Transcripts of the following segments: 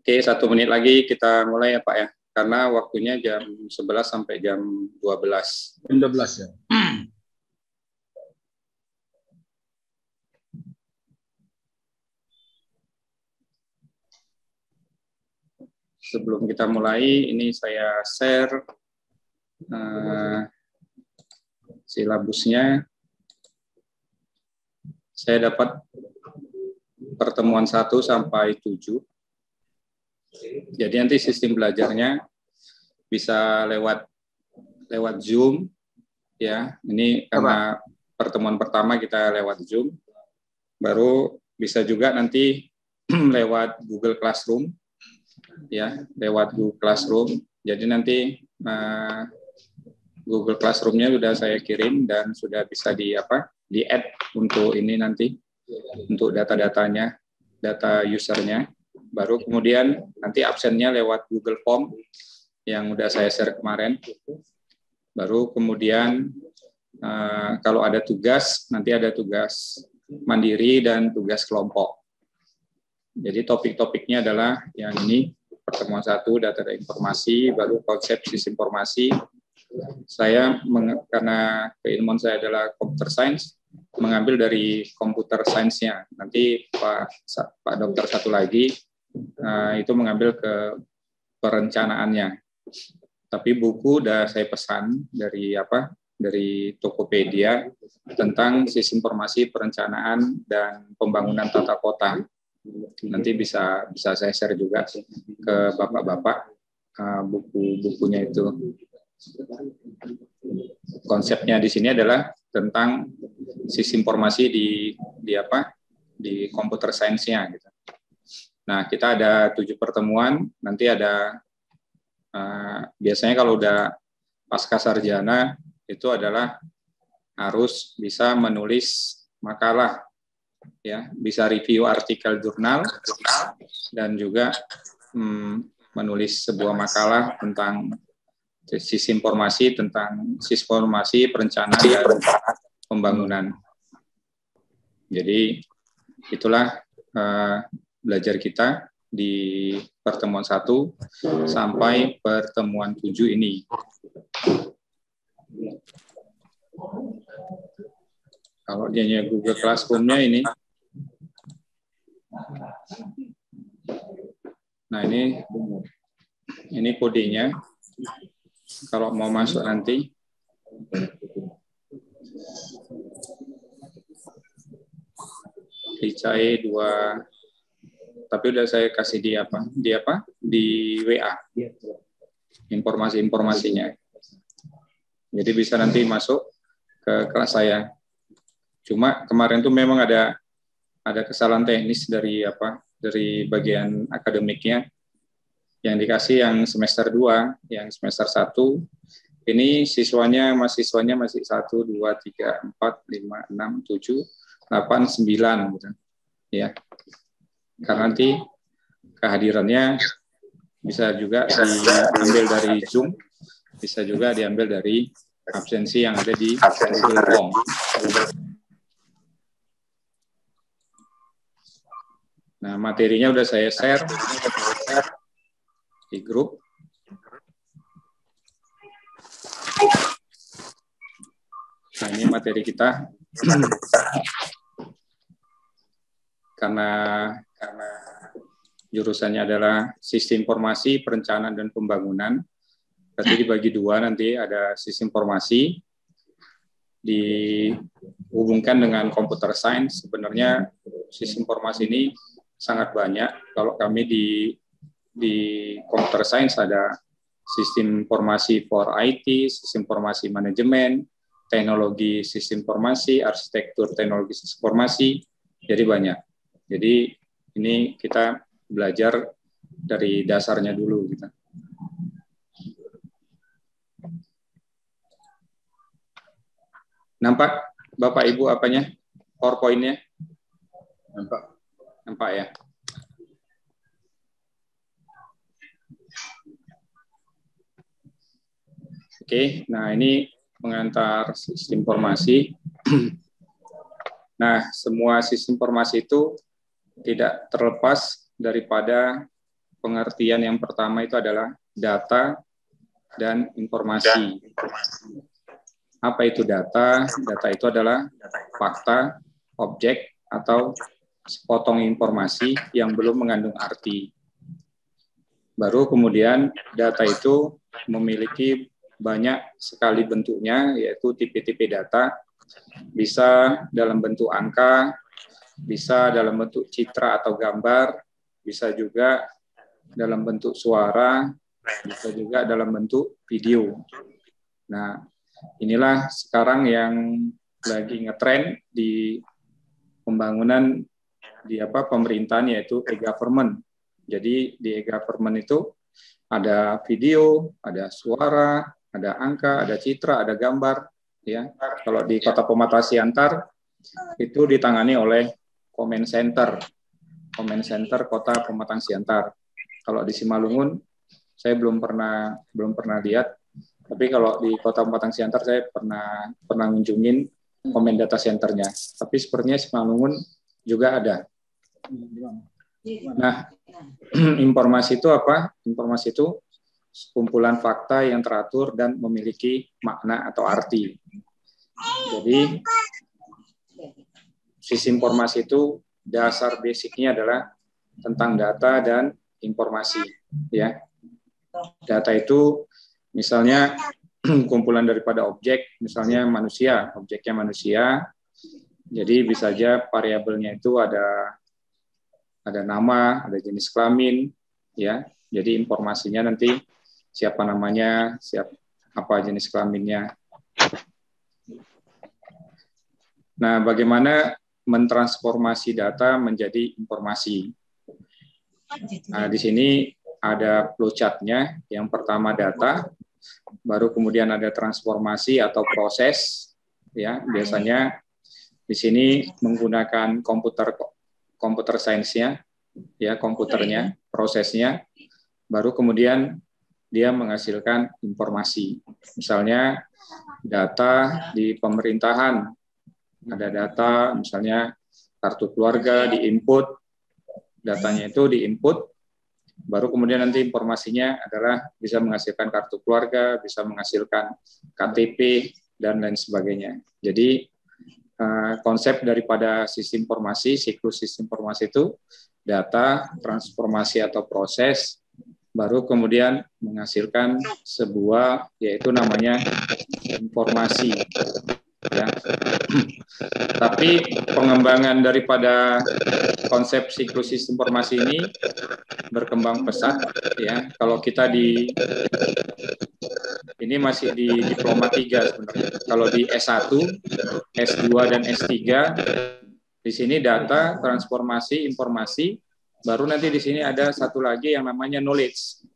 Oke, 1 menit lagi kita mulai ya Pak ya. Karena waktunya jam 11 sampai jam 12. 12 ya. Sebelum kita mulai, ini saya share silabusnya. Saya dapat pertemuan 1 sampai 7. Jadi nanti sistem belajarnya bisa lewat Zoom ya. Ini karena pertemuan pertama kita lewat Zoom. Baru bisa juga nanti lewat Google Classroom ya, lewat Google Classroom. Jadi nanti Google Classroom-nya sudah saya kirim dan sudah bisa di-add untuk ini nanti untuk data-datanya, data usernya. Baru kemudian nanti absennya lewat Google Form yang udah saya share kemarin. Baru kemudian kalau ada tugas, nanti ada tugas mandiri dan tugas kelompok. Jadi topik-topiknya adalah yang ini, pertemuan 1, data dan informasi, baru konsep sistem informasi. Saya, karena keilmuan saya adalah computer science, mengambil dari computer science-nya. Nanti Pak Dokter satu lagi, itu mengambil ke perencanaannya. Tapi buku udah saya pesan dari Tokopedia tentang sistem informasi perencanaan dan pembangunan tata kota. Nanti bisa saya share juga ke bapak-bapak buku-bukunya itu. Konsepnya di sini adalah tentang sistem informasi di computer science-nya gitu. Nah, kita ada 7 pertemuan, nanti ada biasanya kalau udah pasca sarjana itu adalah harus bisa menulis makalah ya, bisa review artikel jurnal dan juga menulis sebuah makalah tentang sistem informasi, perencanaan dan pembangunan. Jadi itulah belajar kita di pertemuan 1 sampai pertemuan 7 ini. Kalau dia Google Classroom-nya ini. Nah, ini kodenya. Kalau mau masuk nanti. Dicai 2, tapi udah saya kasih di WA informasinya. Jadi bisa nanti masuk ke kelas saya. Cuma kemarin tuh memang ada kesalahan teknis dari bagian akademiknya. Yang dikasih yang semester 2, yang semester 1 ini mahasiswanya masih 1 2 3 4 5 6 7 8 9 gitu. Ya. Karena nanti kehadirannya bisa juga diambil dari Zoom, bisa juga diambil dari absensi yang ada di Google Form. Nah, materinya udah saya share di grup. Nah, ini materi kita. Karena jurusannya adalah sistem informasi, perencanaan dan pembangunan. Berarti dibagi 2, nanti ada sistem informasi dihubungkan dengan computer science. Sebenarnya sistem informasi ini sangat banyak. Kalau kami di computer science ada sistem informasi for IT, sistem informasi manajemen, teknologi sistem informasi, arsitektur teknologi sistem informasi, jadi banyak. Jadi ini kita belajar dari dasarnya dulu gitu. Nampak Bapak Ibu apanya? PowerPoint-nya? Nampak ya? Oke, nah ini pengantar sistem informasi. Nah, semua sistem informasi itu tidak terlepas daripada pengertian yang pertama itu adalah data dan informasi. Apa itu data? Data itu adalah fakta, objek, atau sepotong informasi yang belum mengandung arti. Baru kemudian data itu memiliki banyak sekali bentuknya, yaitu tipe-tipe data. Bisa dalam bentuk angka, bisa dalam bentuk citra atau gambar, bisa juga dalam bentuk suara, bisa juga dalam bentuk video. Nah, inilah sekarang yang lagi ngetren di pembangunan di pemerintahan, yaitu e-government. Jadi di e-government itu ada video, ada suara, ada angka, ada citra, ada gambar. Ya, kalau di Kota Pematang Siantar itu ditangani oleh Comment Center Kota Pematang Siantar. Kalau di Simalungun saya belum pernah lihat, tapi kalau di Kota Pematang Siantar saya pernah ngunjungin Comment Data Center-nya. Tapi sepertinya Simalungun juga ada. Nah, informasi itu apa? Informasi itu kumpulan fakta yang teratur dan memiliki makna atau arti. Jadi sistem informasi itu dasar basicnya adalah tentang data dan informasi, ya. Data itu misalnya kumpulan daripada objek, misalnya manusia, objeknya manusia. Jadi bisa saja variabelnya itu ada nama, ada jenis kelamin, ya. Jadi informasinya nanti siapa namanya, apa jenis kelaminnya. Nah, bagaimana mentransformasi data menjadi informasi? Nah, di sini ada flowchart-nya. Yang pertama data, baru kemudian ada transformasi atau proses. Ya, biasanya di sini menggunakan komputer science-nya, ya, komputernya, prosesnya. Baru kemudian dia menghasilkan informasi. Misalnya data di pemerintahan, ada data misalnya kartu keluarga diinput, datanya itu diinput, baru kemudian nanti informasinya adalah bisa menghasilkan kartu keluarga, bisa menghasilkan KTP, dan lain sebagainya. Jadi konsep daripada sistem informasi, siklus sistem informasi itu data, transformasi atau proses, baru kemudian menghasilkan sebuah, yaitu namanya informasi. Ya. Tapi pengembangan daripada konsep siklus sistem informasi ini berkembang pesat, ya. Kalau kita ini masih di diploma 3 sebenarnya. Kalau di S1, S2 dan S3 di sini data, transformasi, informasi, baru nanti di sini ada satu lagi yang namanya knowledge.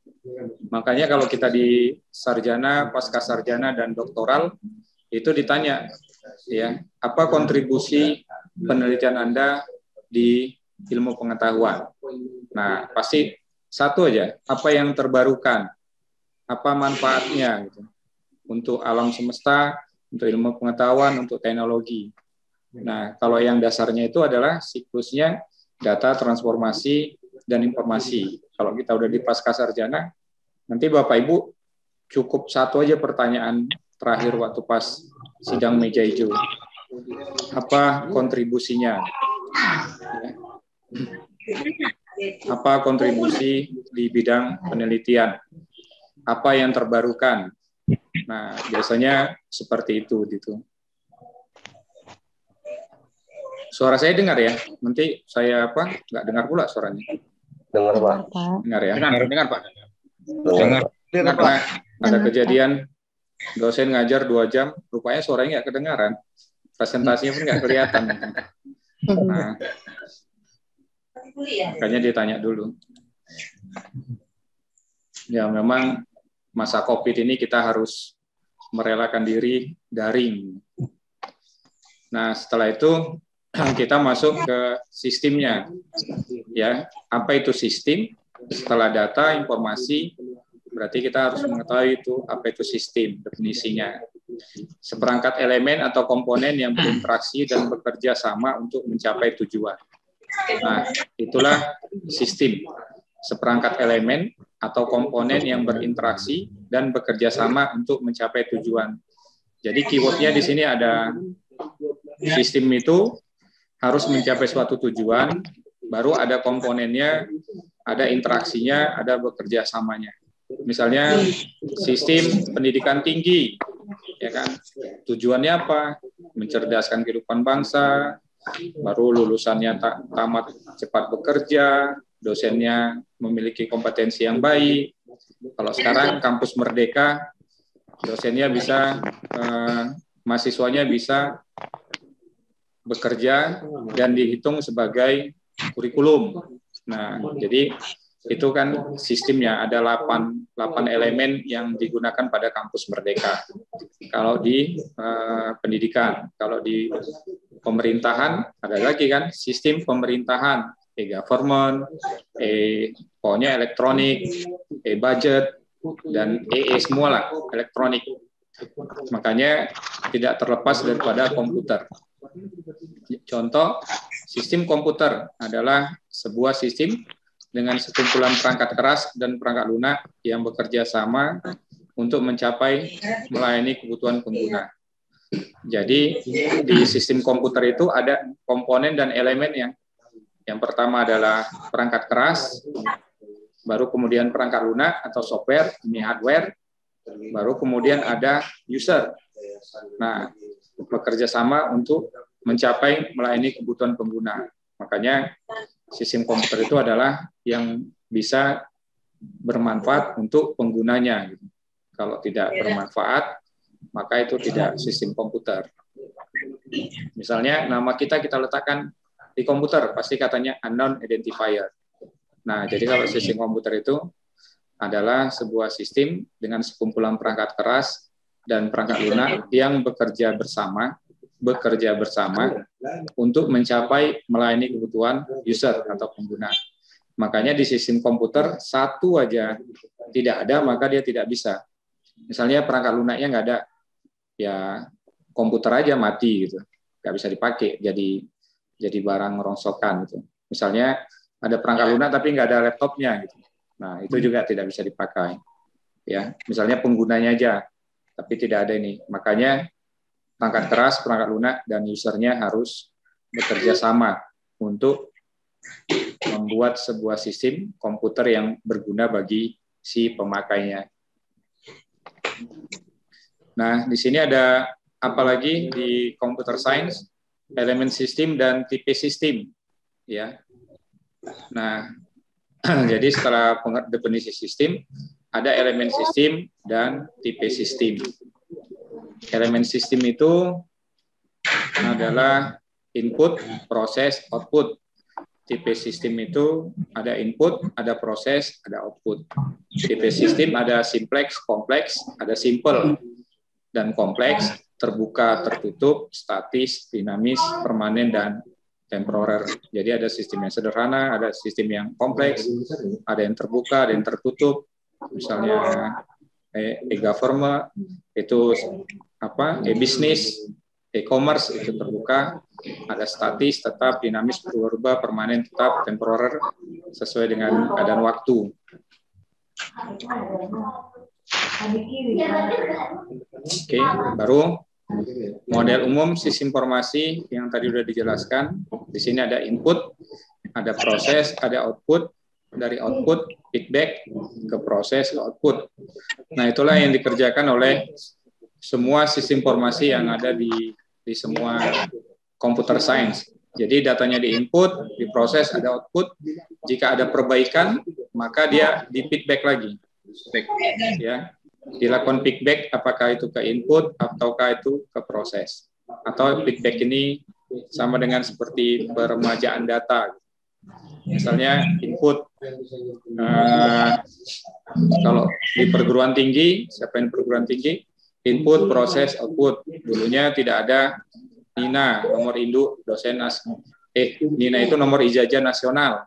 Makanya kalau kita di sarjana, pasca sarjana dan doktoral itu ditanya, ya, apa kontribusi penelitian Anda di ilmu pengetahuan? Nah, pasti satu aja, apa yang terbarukan, apa manfaatnya gitu, untuk alam semesta, untuk ilmu pengetahuan, untuk teknologi. Nah, kalau yang dasarnya itu adalah siklusnya data, transformasi, dan informasi. Kalau kita udah di pasca sarjana, nanti Bapak Ibu cukup satu aja pertanyaan terakhir waktu pas sidang meja hijau. Apa kontribusinya? Apa kontribusi di bidang penelitian? Apa yang terbarukan? Nah, biasanya seperti itu gitu. Suara saya dengar ya? Nanti saya nggak dengar pula suaranya. Dengar, Pak. Dengar ya? Dengar, Pak. Dengar. Karena ada kejadian dosen ngajar 2 jam, rupanya suaranya nggak kedengaran. Presentasinya pun nggak kelihatan. Nah, makanya ditanya dulu. Ya, memang masa COVID ini kita harus merelakan diri daring. Nah, setelah itu kita masuk ke sistemnya. Ya, apa itu sistem? Setelah data, informasi, Berarti kita harus mengetahui itu apa itu sistem, definisinya. Seperangkat elemen atau komponen yang berinteraksi dan bekerja sama untuk mencapai tujuan. Nah, itulah sistem. Seperangkat elemen atau komponen yang berinteraksi dan bekerja sama untuk mencapai tujuan. Jadi keywordnya di sini ada sistem itu harus mencapai suatu tujuan, baru ada komponennya, ada interaksinya, ada bekerja samanya. Misalnya sistem pendidikan tinggi, ya kan? Tujuannya apa? Mencerdaskan kehidupan bangsa, baru lulusannya tamat cepat bekerja, dosennya memiliki kompetensi yang baik. Kalau sekarang kampus Merdeka, dosennya bisa, mahasiswanya bisa bekerja dan dihitung sebagai kurikulum. Nah, jadi itu kan sistemnya, ada 8 elemen yang digunakan pada kampus Merdeka. Kalau di pendidikan, kalau di pemerintahan ada lagi kan sistem pemerintahan, e-government, pokoknya elektronik, e-budget, dan semua lah elektronik. Makanya tidak terlepas daripada komputer. Contoh, sistem komputer adalah sebuah sistem dengan sekumpulan perangkat keras dan perangkat lunak yang bekerja sama untuk mencapai melayani kebutuhan pengguna. Jadi di sistem komputer itu ada komponen dan elemennya. Yang pertama adalah perangkat keras, baru kemudian perangkat lunak atau software, ini hardware, baru kemudian ada user. Nah, bekerja sama untuk mencapai melayani kebutuhan pengguna. Makanya sistem komputer itu adalah yang bisa bermanfaat untuk penggunanya. Kalau tidak bermanfaat, maka itu tidak sistem komputer. Misalnya nama kita letakkan di komputer, pasti katanya unknown identifier. Nah, jadi kalau sistem komputer itu adalah sebuah sistem dengan sekumpulan perangkat keras dan perangkat lunak yang bekerja bersama untuk mencapai melayani kebutuhan user atau pengguna. Makanya di sistem komputer satu aja tidak ada, maka dia tidak bisa. Misalnya perangkat lunaknya nggak ada, ya komputer aja mati gitu, nggak bisa dipakai, jadi barang rongsokan gitu. Misalnya ada perangkat lunak tapi nggak ada laptopnya gitu, nah itu juga tidak bisa dipakai. Ya, misalnya penggunanya aja, tapi tidak ada ini. Makanya perangkat keras, perangkat lunak, dan usernya harus bekerja sama untuk membuat sebuah sistem komputer yang berguna bagi si pemakainya. Nah, di sini ada apa lagi di computer science? Elemen sistem dan tipe sistem, ya. Nah, jadi setelah definisi sistem, ada elemen sistem dan tipe sistem. Elemen sistem itu adalah input, proses, output. Tipe sistem itu ada input, ada proses, ada output. Tipe sistem ada simplex, kompleks, ada simple dan kompleks, terbuka, tertutup, statis, dinamis, permanen, dan temporer. Jadi ada sistem yang sederhana, ada sistem yang kompleks, ada yang terbuka, ada yang tertutup. Misalnya e-government itu apa? E-bisnis, e-commerce itu terbuka, ada statis, tetap, dinamis, berubah, permanen, tetap, temporer, sesuai dengan keadaan waktu. Oke, baru model umum sistem informasi yang tadi sudah dijelaskan. Di sini ada input, ada proses, ada output. Dari output, feedback, ke proses, ke output. Nah, itulah yang dikerjakan oleh semua sistem informasi yang ada di semua computer science. Jadi datanya di input, diproses, ada output. Jika ada perbaikan, maka dia di feedback lagi. Ya, dilakukan feedback apakah itu ke input ataukah itu ke proses. Atau feedback ini sama dengan seperti peremajaan data. Misalnya input, kalau di perguruan tinggi, siapa yang perguruan tinggi? Input, proses, output. Dulunya tidak ada NINA, nomor induk dosen Nina itu nomor ijazah nasional.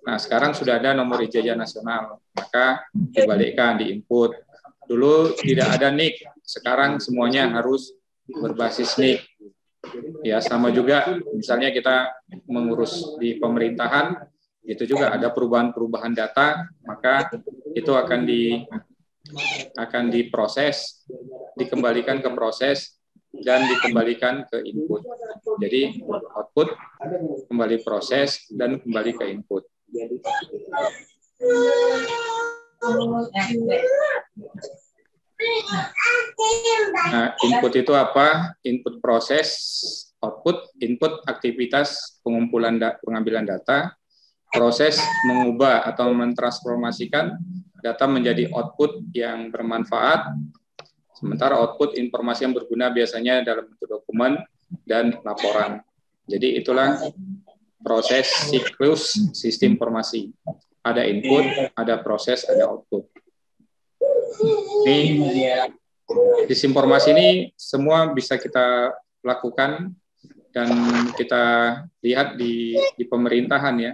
Nah, sekarang sudah ada nomor ijazah nasional, maka dibalikkan di input. Dulu tidak ada NIK, sekarang semuanya harus berbasis NIK. Ya, sama juga misalnya kita mengurus di pemerintahan, itu juga ada perubahan-perubahan data, maka itu akan diproses, dikembalikan ke proses, dan dikembalikan ke input. Jadi output kembali proses dan kembali ke input. Nah, input itu apa? Input proses, output, input aktivitas pengumpulan pengambilan data, proses mengubah atau mentransformasikan data menjadi output yang bermanfaat, sementara output informasi yang berguna biasanya dalam bentuk dokumen dan laporan. Jadi itulah proses siklus sistem informasi. Ada input, ada proses, ada output. Ini sistem informasi ini semua bisa kita lakukan dan kita lihat di pemerintahan ya.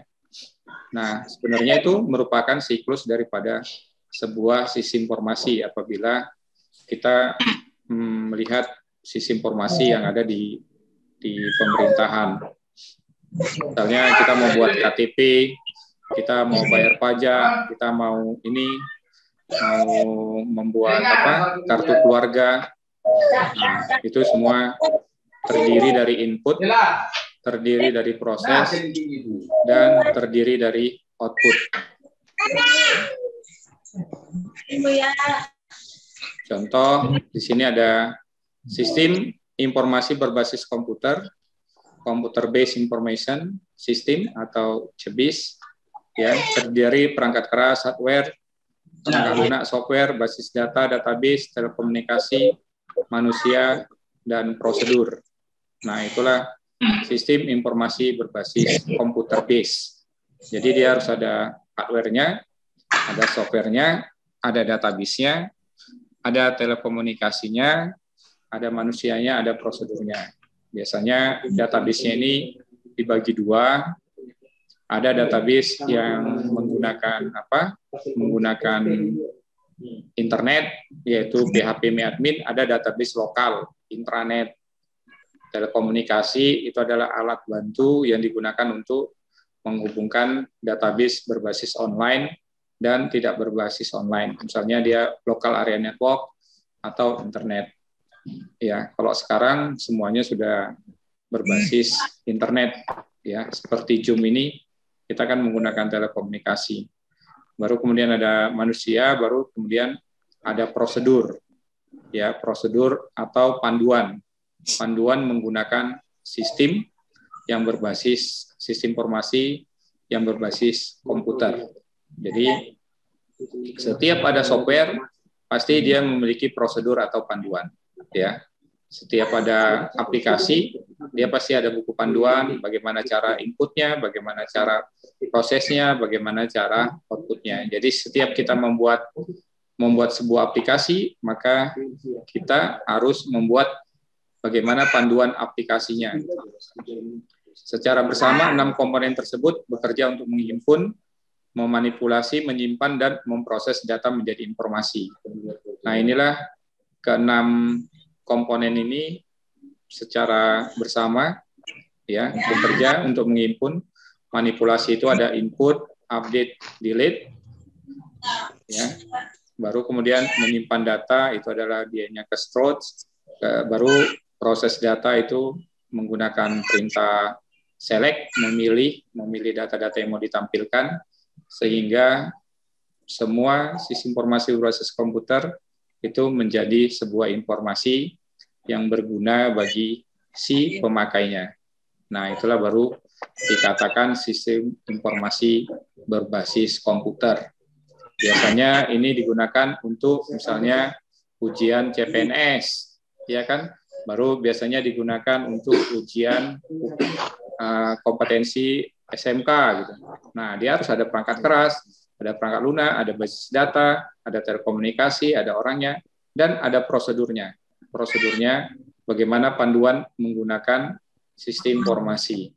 Nah, sebenarnya itu merupakan siklus daripada sebuah sistem informasi apabila kita melihat sistem informasi yang ada di pemerintahan. Misalnya kita mau buat KTP, kita mau bayar pajak, kita mau membuat kartu keluarga. Nah, itu semua terdiri dari input, terdiri dari proses, dan terdiri dari output. Contoh, di sini ada sistem informasi berbasis komputer, Computer Based Information System atau CBIS, ya, terdiri perangkat keras, hardware, perangkat lunak, software, basis data, database, telekomunikasi, manusia, dan prosedur. Nah, itulah sistem informasi berbasis computer base. Jadi dia harus ada hardware-nya, ada software-nya, ada database-nya, ada telekomunikasinya, ada manusianya, ada prosedurnya. Biasanya database-nya ini dibagi dua. Ada database yang menggunakan menggunakan internet, yaitu PHP MyAdmin, ada database lokal, intranet. Telekomunikasi itu adalah alat bantu yang digunakan untuk menghubungkan database berbasis online dan tidak berbasis online. Misalnya dia local area network atau internet. Ya, kalau sekarang semuanya sudah berbasis internet, ya, seperti Zoom ini kita kan menggunakan telekomunikasi. Baru kemudian ada manusia, baru kemudian ada prosedur, ya, prosedur atau panduan. Panduan menggunakan sistem yang berbasis sistem informasi yang berbasis komputer. Jadi setiap ada software pasti dia memiliki prosedur atau panduan, ya. Setiap ada aplikasi dia pasti ada buku panduan bagaimana cara inputnya, bagaimana cara prosesnya, bagaimana cara outputnya. Jadi setiap kita membuat sebuah aplikasi, maka kita harus membuat bagaimana panduan aplikasinya. Secara bersama, 6 komponen tersebut bekerja untuk menghimpun, memanipulasi, menyimpan, dan memproses data menjadi informasi. Nah, inilah ke-6 komponen ini secara bersama ya bekerja untuk menghimpun. Manipulasi itu ada input, update, delete, ya. Baru kemudian menyimpan data itu adalah dianya ke storage. Baru proses data itu menggunakan perintah select, memilih data-data yang mau ditampilkan, sehingga semua sistem informasi berbasis komputer itu menjadi sebuah informasi yang berguna bagi si pemakainya. Nah, itulah baru dikatakan sistem informasi berbasis komputer. Biasanya ini digunakan untuk misalnya ujian CPNS, ya kan? Baru biasanya digunakan untuk ujian kompetensi SMK gitu. Nah, dia harus ada perangkat keras, ada perangkat lunak, ada basis data, ada telekomunikasi, ada orangnya, dan ada prosedurnya. Prosedurnya bagaimana panduan menggunakan sistem informasi.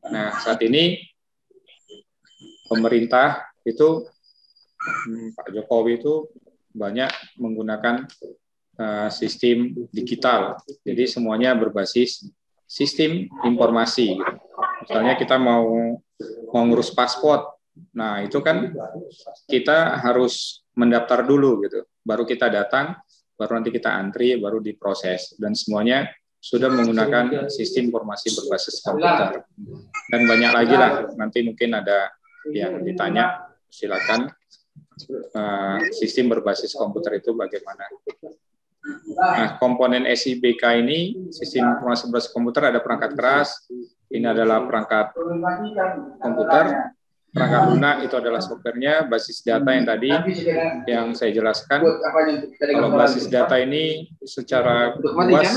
Nah, saat ini pemerintah itu Pak Jokowi itu banyak menggunakan sistem digital. Jadi semuanya berbasis sistem informasi. Misalnya kita mau ngurus paspor, nah itu kan kita harus mendaftar dulu gitu. Baru kita datang, baru nanti kita antri, baru diproses, dan semuanya sudah menggunakan sistem informasi berbasis komputer. Dan banyak lagi lah. Nanti mungkin ada yang ditanya, silakan. Sistem berbasis komputer itu bagaimana? Nah, komponen SIBK ini, sistem informasi berbasis komputer, ada perangkat keras, ini adalah perangkat komputer, perangkat lunak itu adalah softwarenya, basis data yang tadi yang saya jelaskan. Kalau basis data ini secara luas,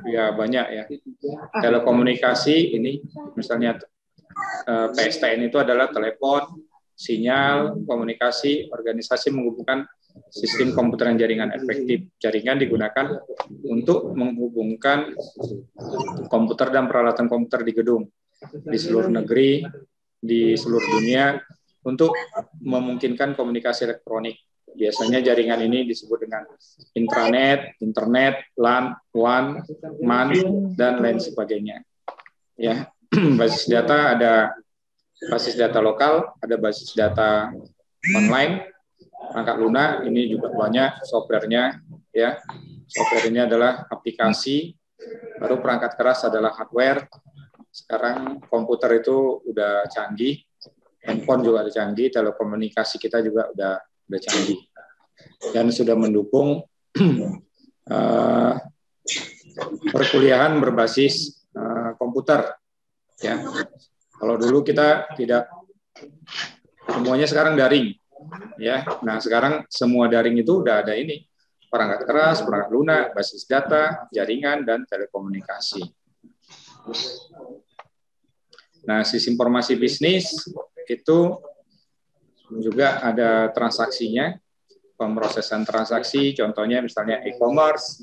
ya banyak ya. Telekomunikasi ini, misalnya PSTN itu adalah telepon, sinyal, komunikasi, organisasi menghubungkan sistem komputer dan jaringan efektif. Jaringan digunakan untuk menghubungkan komputer dan peralatan komputer di gedung, di seluruh negeri, di seluruh dunia, untuk memungkinkan komunikasi elektronik. Biasanya jaringan ini disebut dengan intranet, internet, LAN, WAN, MAN, dan lain sebagainya. Ya, basis data ada basis data lokal, ada basis data online, perangkat lunak ini juga banyak softwarenya, ya. Software ini adalah aplikasi, baru perangkat keras adalah hardware. Sekarang komputer itu udah canggih, handphone juga udah canggih, telekomunikasi kita juga udah canggih, dan sudah mendukung perkuliahan berbasis komputer, ya. Kalau dulu kita tidak, semuanya sekarang daring, ya. Nah, sekarang semua daring itu udah ada ini, perangkat keras, perangkat lunak, basis data, jaringan, dan telekomunikasi. Nah, sistem informasi bisnis itu juga ada transaksinya, pemrosesan transaksi, contohnya misalnya e-commerce.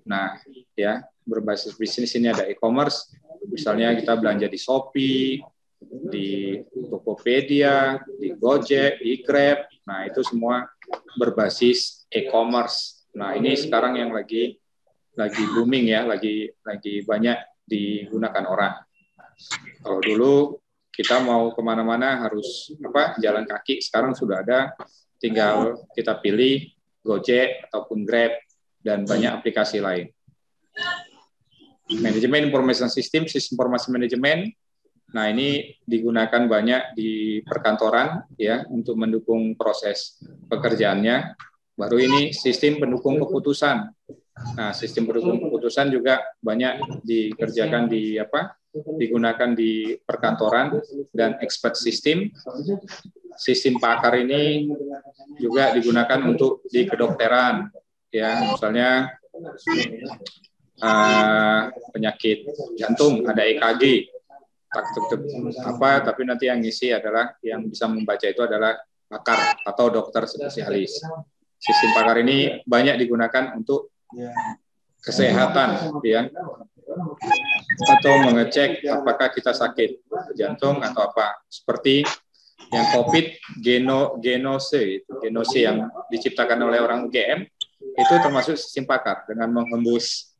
Nah, ya, berbasis bisnis ini ada e-commerce, misalnya kita belanja di Shopee, di Tokopedia, di Gojek, di Grab. Nah, itu semua berbasis e-commerce. Nah, ini sekarang yang lagi booming ya, lagi banyak digunakan orang. Kalau dulu kita mau kemana-mana harus jalan kaki, sekarang sudah ada, tinggal kita pilih Gojek ataupun Grab dan banyak aplikasi lain. Manajemen information system, sistem informasi manajemen. Nah, ini digunakan banyak di perkantoran ya untuk mendukung proses pekerjaannya. Baru ini sistem pendukung keputusan. Nah, sistem pendukung keputusan juga banyak dikerjakan digunakan di perkantoran dan expert system. Sistem pakar ini juga digunakan untuk di kedokteran ya, misalnya penyakit jantung ada EKG. Tapi nanti yang ngisi adalah, yang bisa membaca itu adalah pakar atau dokter spesialis. Sistem pakar ini banyak digunakan untuk kesehatan, ya, atau mengecek apakah kita sakit jantung atau apa. Seperti yang COVID genose yang diciptakan oleh orang UGM, itu termasuk sistem pakar, dengan menghembus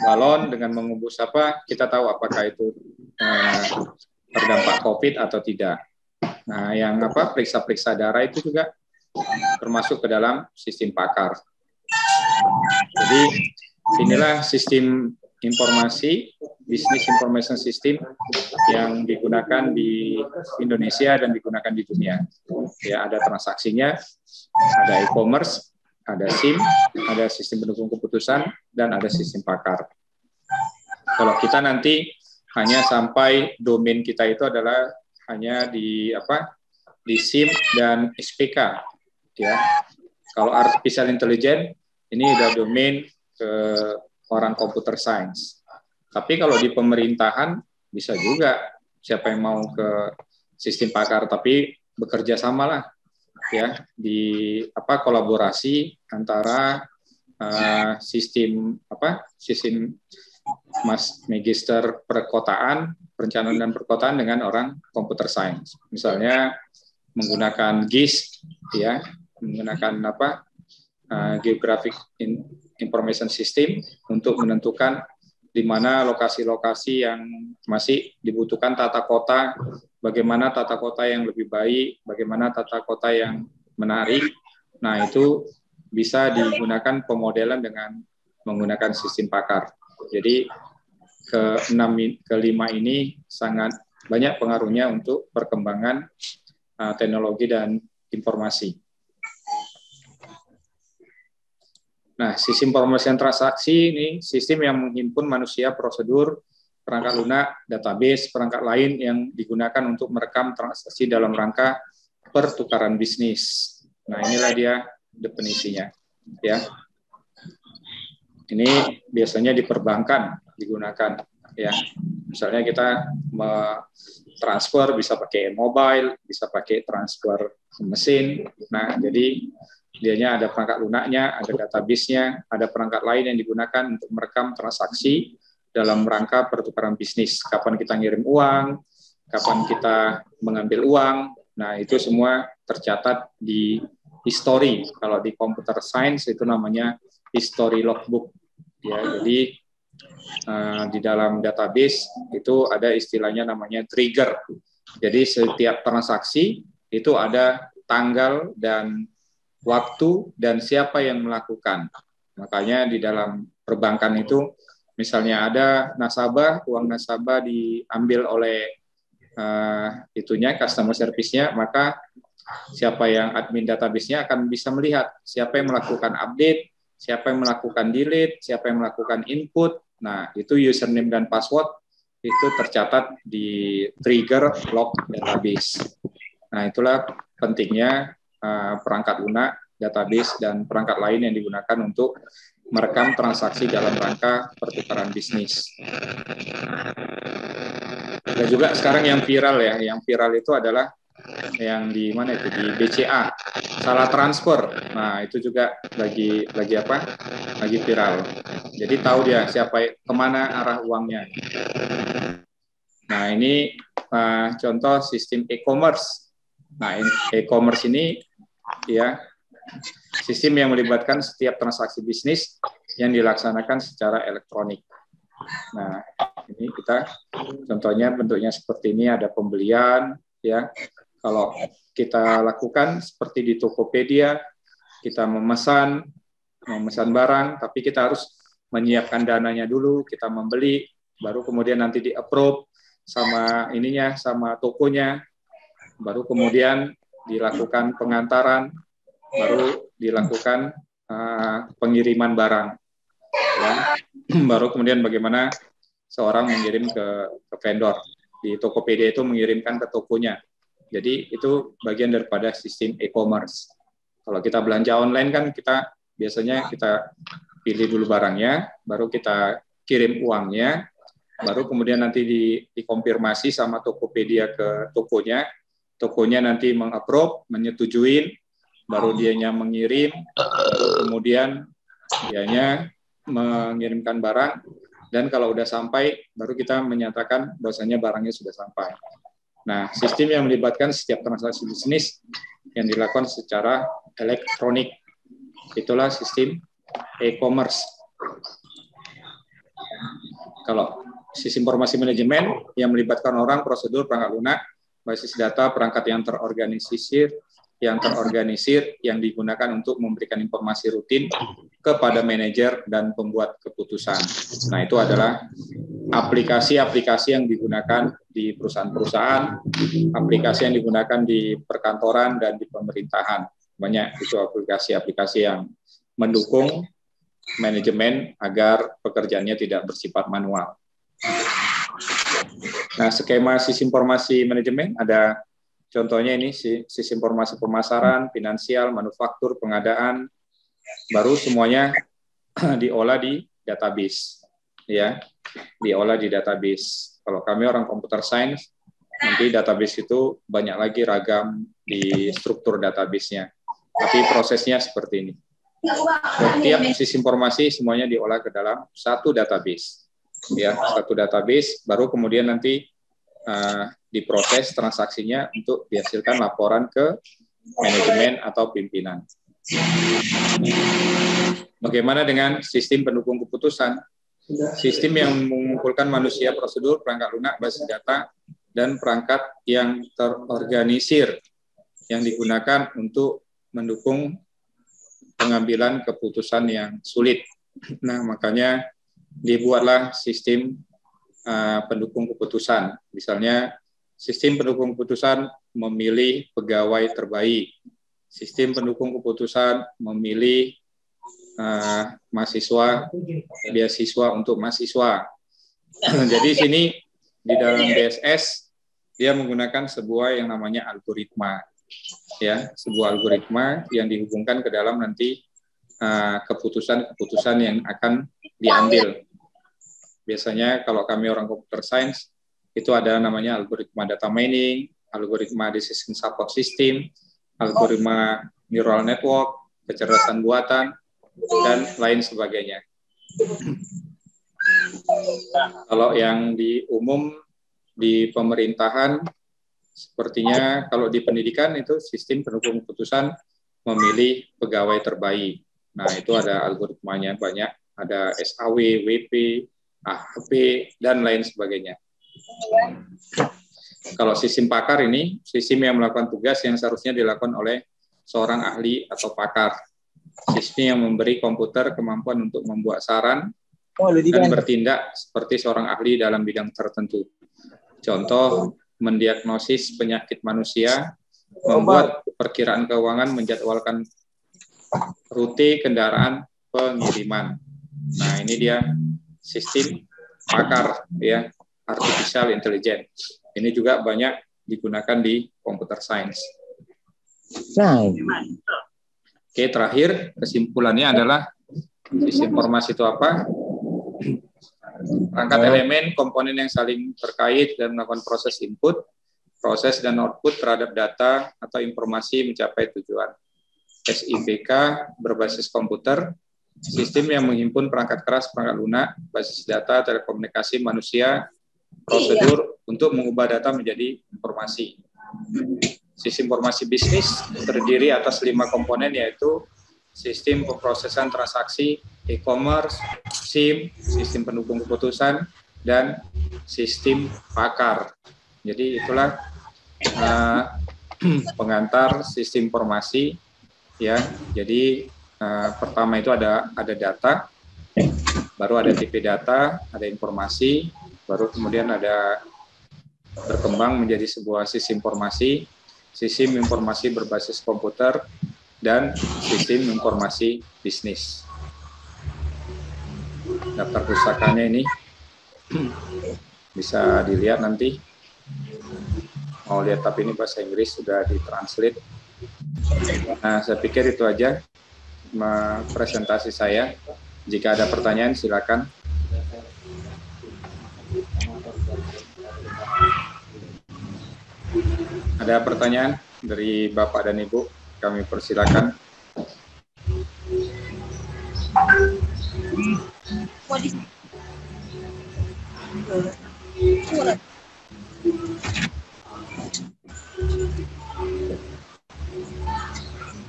balon, dengan mengembus kita tahu apakah itu terdampak COVID atau tidak. Nah, yang periksa-periksa darah itu juga termasuk ke dalam sistem pakar. Jadi inilah sistem informasi, business information system yang digunakan di Indonesia dan digunakan di dunia. Ya, ada transaksinya, ada e-commerce, ada SIM, ada sistem pendukung keputusan, dan ada sistem pakar. Kalau kita nanti hanya sampai domain kita itu adalah hanya di SIM dan SPK, ya. Kalau artificial intelligence ini udah domain ke orang computer science. Tapi kalau di pemerintahan bisa juga, siapa yang mau ke sistem pakar, tapi bekerja samalah ya di kolaborasi antara sistem magister perkotaan, perencanaan dan perkotaan dengan orang computer science. Misalnya menggunakan GIS, ya, menggunakan Geographic Information System untuk menentukan di mana lokasi-lokasi yang masih dibutuhkan tata kota, bagaimana tata kota yang lebih baik, bagaimana tata kota yang menarik. Nah, itu bisa digunakan pemodelan dengan menggunakan sistem pakar. Jadi kelima ini sangat banyak pengaruhnya untuk perkembangan teknologi dan informasi. Nah, sistem pemrosesan transaksi ini sistem yang menghimpun manusia, prosedur, perangkat lunak, database, perangkat lain yang digunakan untuk merekam transaksi dalam rangka pertukaran bisnis. Nah, inilah dia definisinya, ya. Ini biasanya di perbankan digunakan, ya. Misalnya kita transfer bisa pakai mobile, bisa pakai transfer mesin. Nah, jadi dianya ada perangkat lunaknya, ada database-nya, ada perangkat lain yang digunakan untuk merekam transaksi dalam rangka pertukaran bisnis. Kapan kita ngirim uang, kapan kita mengambil uang. Nah, itu semua tercatat di history. Kalau di computer science itu namanya history logbook. Ya, jadi di dalam database itu ada istilahnya namanya trigger. Jadi setiap transaksi itu ada tanggal dan waktu dan siapa yang melakukan. Makanya di dalam perbankan itu misalnya ada nasabah, uang nasabah diambil oleh customer service-nya, maka siapa yang admin database-nya akan bisa melihat siapa yang melakukan update, siapa yang melakukan delete, siapa yang melakukan input. Nah, itu username dan password itu tercatat di trigger log database. Nah, itulah pentingnya perangkat lunak, database, dan perangkat lain yang digunakan untuk merekam transaksi dalam rangka pertukaran bisnis. Ada juga sekarang yang viral ya, yang viral itu adalah yang di mana itu, di BCA, salah transfer. Nah, itu juga lagi viral. Jadi tahu dia siapa, kemana arah uangnya. Nah, ini contoh sistem e-commerce. Nah, e-commerce ini ya sistem yang melibatkan setiap transaksi bisnis yang dilaksanakan secara elektronik. Nah, ini kita contohnya bentuknya seperti ini, ada pembelian ya. Kalau kita lakukan seperti di Tokopedia, kita memesan barang, tapi kita harus menyiapkan dananya dulu, kita membeli, baru kemudian nanti di-approve sama sama tokonya, baru kemudian dilakukan pengantaran, baru dilakukan pengiriman barang, ya. Baru kemudian bagaimana seorang mengirim ke vendor. Di Tokopedia itu mengirimkan ke tokonya. Jadi itu bagian daripada sistem e-commerce. Kalau kita belanja online kan biasanya kita pilih dulu barangnya, baru kita kirim uangnya, baru kemudian nanti dikonfirmasi sama Tokopedia ke tokonya nanti meng-approve, menyetujuin, baru dianya mengirim, baru kemudian dianya mengirimkan barang, dan kalau udah sampai, baru kita menyatakan bahwasanya barangnya sudah sampai. Nah, sistem yang melibatkan setiap transaksi bisnis yang dilakukan secara elektronik, itulah sistem e-commerce. Kalau sistem informasi manajemen yang melibatkan orang, prosedur, perangkat lunak, basis data, perangkat yang terorganisir yang digunakan untuk memberikan informasi rutin kepada manajer dan pembuat keputusan. Nah, itu adalah aplikasi-aplikasi yang digunakan di perusahaan-perusahaan, aplikasi yang digunakan di perkantoran dan di pemerintahan. Banyak itu aplikasi-aplikasi yang mendukung manajemen agar pekerjaannya tidak bersifat manual. Nah, skema sistem informasi manajemen ada contohnya ini, sistem informasi pemasaran, finansial, manufaktur, pengadaan, baru semuanya diolah di database, ya, diolah di database. Kalau kami orang computer science, nanti database itu banyak lagi ragam di struktur database-nya. Tapi prosesnya seperti ini. Setiap sistem informasi semuanya diolah ke dalam satu database, ya, satu database. Baru kemudian nanti diproses transaksinya untuk dihasilkan laporan ke manajemen atau pimpinan. Bagaimana dengan sistem pendukung keputusan? Sistem yang mengumpulkan manusia, prosedur, perangkat lunak, basis data, dan perangkat yang terorganisir yang digunakan untuk mendukung pengambilan keputusan yang sulit. Nah, makanya dibuatlah sistem pendukung keputusan. Misalnya, sistem pendukung keputusan memilih pegawai terbaik. Sistem pendukung keputusan memilih mahasiswa, beasiswa untuk mahasiswa. Jadi sini di dalam DSS dia menggunakan sebuah yang namanya algoritma, ya, sebuah algoritma yang dihubungkan ke dalam nanti keputusan-keputusan yang akan diambil. Biasanya kalau kami orang computer science itu ada namanya algoritma data mining, algoritma decision support system, algoritma neural network, kecerdasan buatan, dan lain sebagainya. Kalau yang di umum di pemerintahan, sepertinya kalau di pendidikan itu sistem pendukung keputusan memilih pegawai terbaik. Nah, itu ada algoritmanya banyak, ada SAW, WP, AHP, dan lain sebagainya. Kalau sistem pakar ini, sistem yang melakukan tugas yang seharusnya dilakukan oleh seorang ahli atau pakar. Sistem yang memberi komputer kemampuan untuk membuat saran dan bertindak seperti seorang ahli dalam bidang tertentu. Contoh, mendiagnosis penyakit manusia, membuat perkiraan keuangan, menjadwalkan rute kendaraan pengiriman. Nah, ini dia sistem pakar, ya, artificial intelligence. Ini juga banyak digunakan di computer science. Oke, terakhir kesimpulannya adalah sistem informasi itu apa? Perangkat elemen, komponen yang saling terkait dan melakukan proses input, proses dan output terhadap data atau informasi mencapai tujuan. SIPK berbasis komputer, sistem yang menghimpun perangkat keras, perangkat lunak, basis data, telekomunikasi manusia, prosedur untuk mengubah data menjadi informasi. Sistem informasi bisnis terdiri atas 5 komponen, yaitu sistem pemrosesan transaksi, e-commerce, SIM, sistem pendukung keputusan, dan sistem pakar. Jadi itulah pengantar sistem informasi, ya. Jadi pertama itu ada data, baru ada tipe data, ada informasi, baru kemudian ada berkembang menjadi sebuah sistem informasi berbasis komputer, dan sistem informasi bisnis. Daftar pusakanya ini bisa dilihat nanti. Mau lihat, tapi ini bahasa Inggris sudah ditranslate. Nah, saya pikir itu aja presentasi saya. Jika ada pertanyaan, silakan. Ada pertanyaan dari Bapak dan Ibu? Kami persilakan.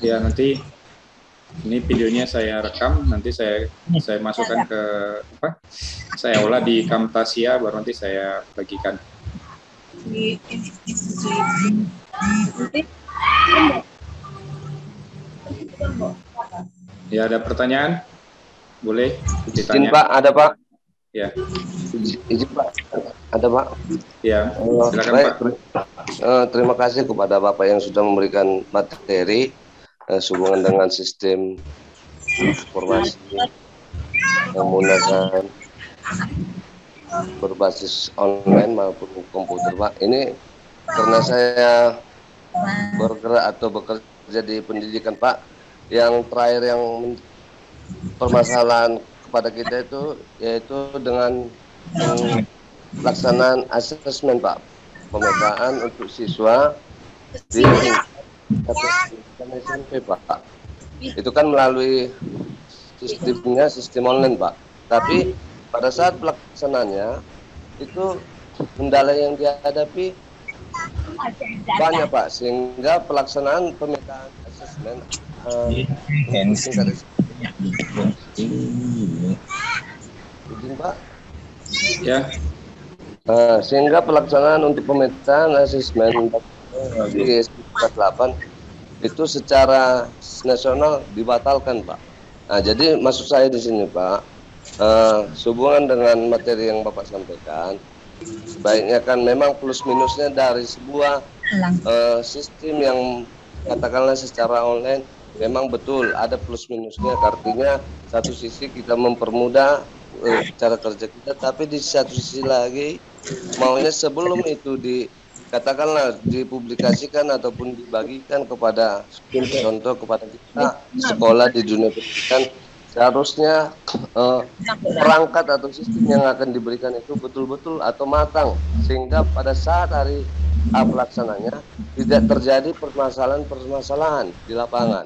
Ya, nanti ini videonya saya rekam, nanti saya masukkan ke saya olah di Camtasia, baru nanti saya bagikan. Ya, ada pertanyaan? Boleh ditanya. Izin Pak, ada Pak. Ya. Izin Pak, ada Pak. Ya, silakan baik, Pak. Terima kasih kepada Bapak yang sudah memberikan materi sehubungan dengan sistem informasi yang menggunakan berbasis online maupun komputer, Pak. Ini karena saya bergerak atau bekerja di pendidikan, Pak. Yang terakhir yang permasalahan kepada kita itu yaitu dengan pelaksanaan asesmen, Pak. Pemetaan untuk siswa di SMP, Pak. Itu kan melalui sistem online, Pak. Tapi pada saat pelaksanaannya itu kendala yang dihadapi banyak Pak, sehingga pelaksanaan pemetaan asesmen untuk tingkat izin Pak. Ya. Sehingga pelaksanaan untuk pemetaan asesmen di SP48 itu secara nasional dibatalkan Pak. Nah, jadi maksud saya di sini Pak, sehubungan dengan materi yang Bapak sampaikan, sebaiknya kan memang plus minusnya dari sebuah sistem yang katakanlah secara online memang betul ada plus minusnya, artinya satu sisi kita mempermudah cara kerja kita, tapi di satu sisi lagi maunya sebelum itu katakanlah dipublikasikan ataupun dibagikan kepada contoh kepada kita sekolah di dunia pendidikan, seharusnya perangkat atau sistem yang akan diberikan itu betul-betul atau matang, sehingga pada saat hari pelaksananya tidak terjadi permasalahan-permasalahan di lapangan.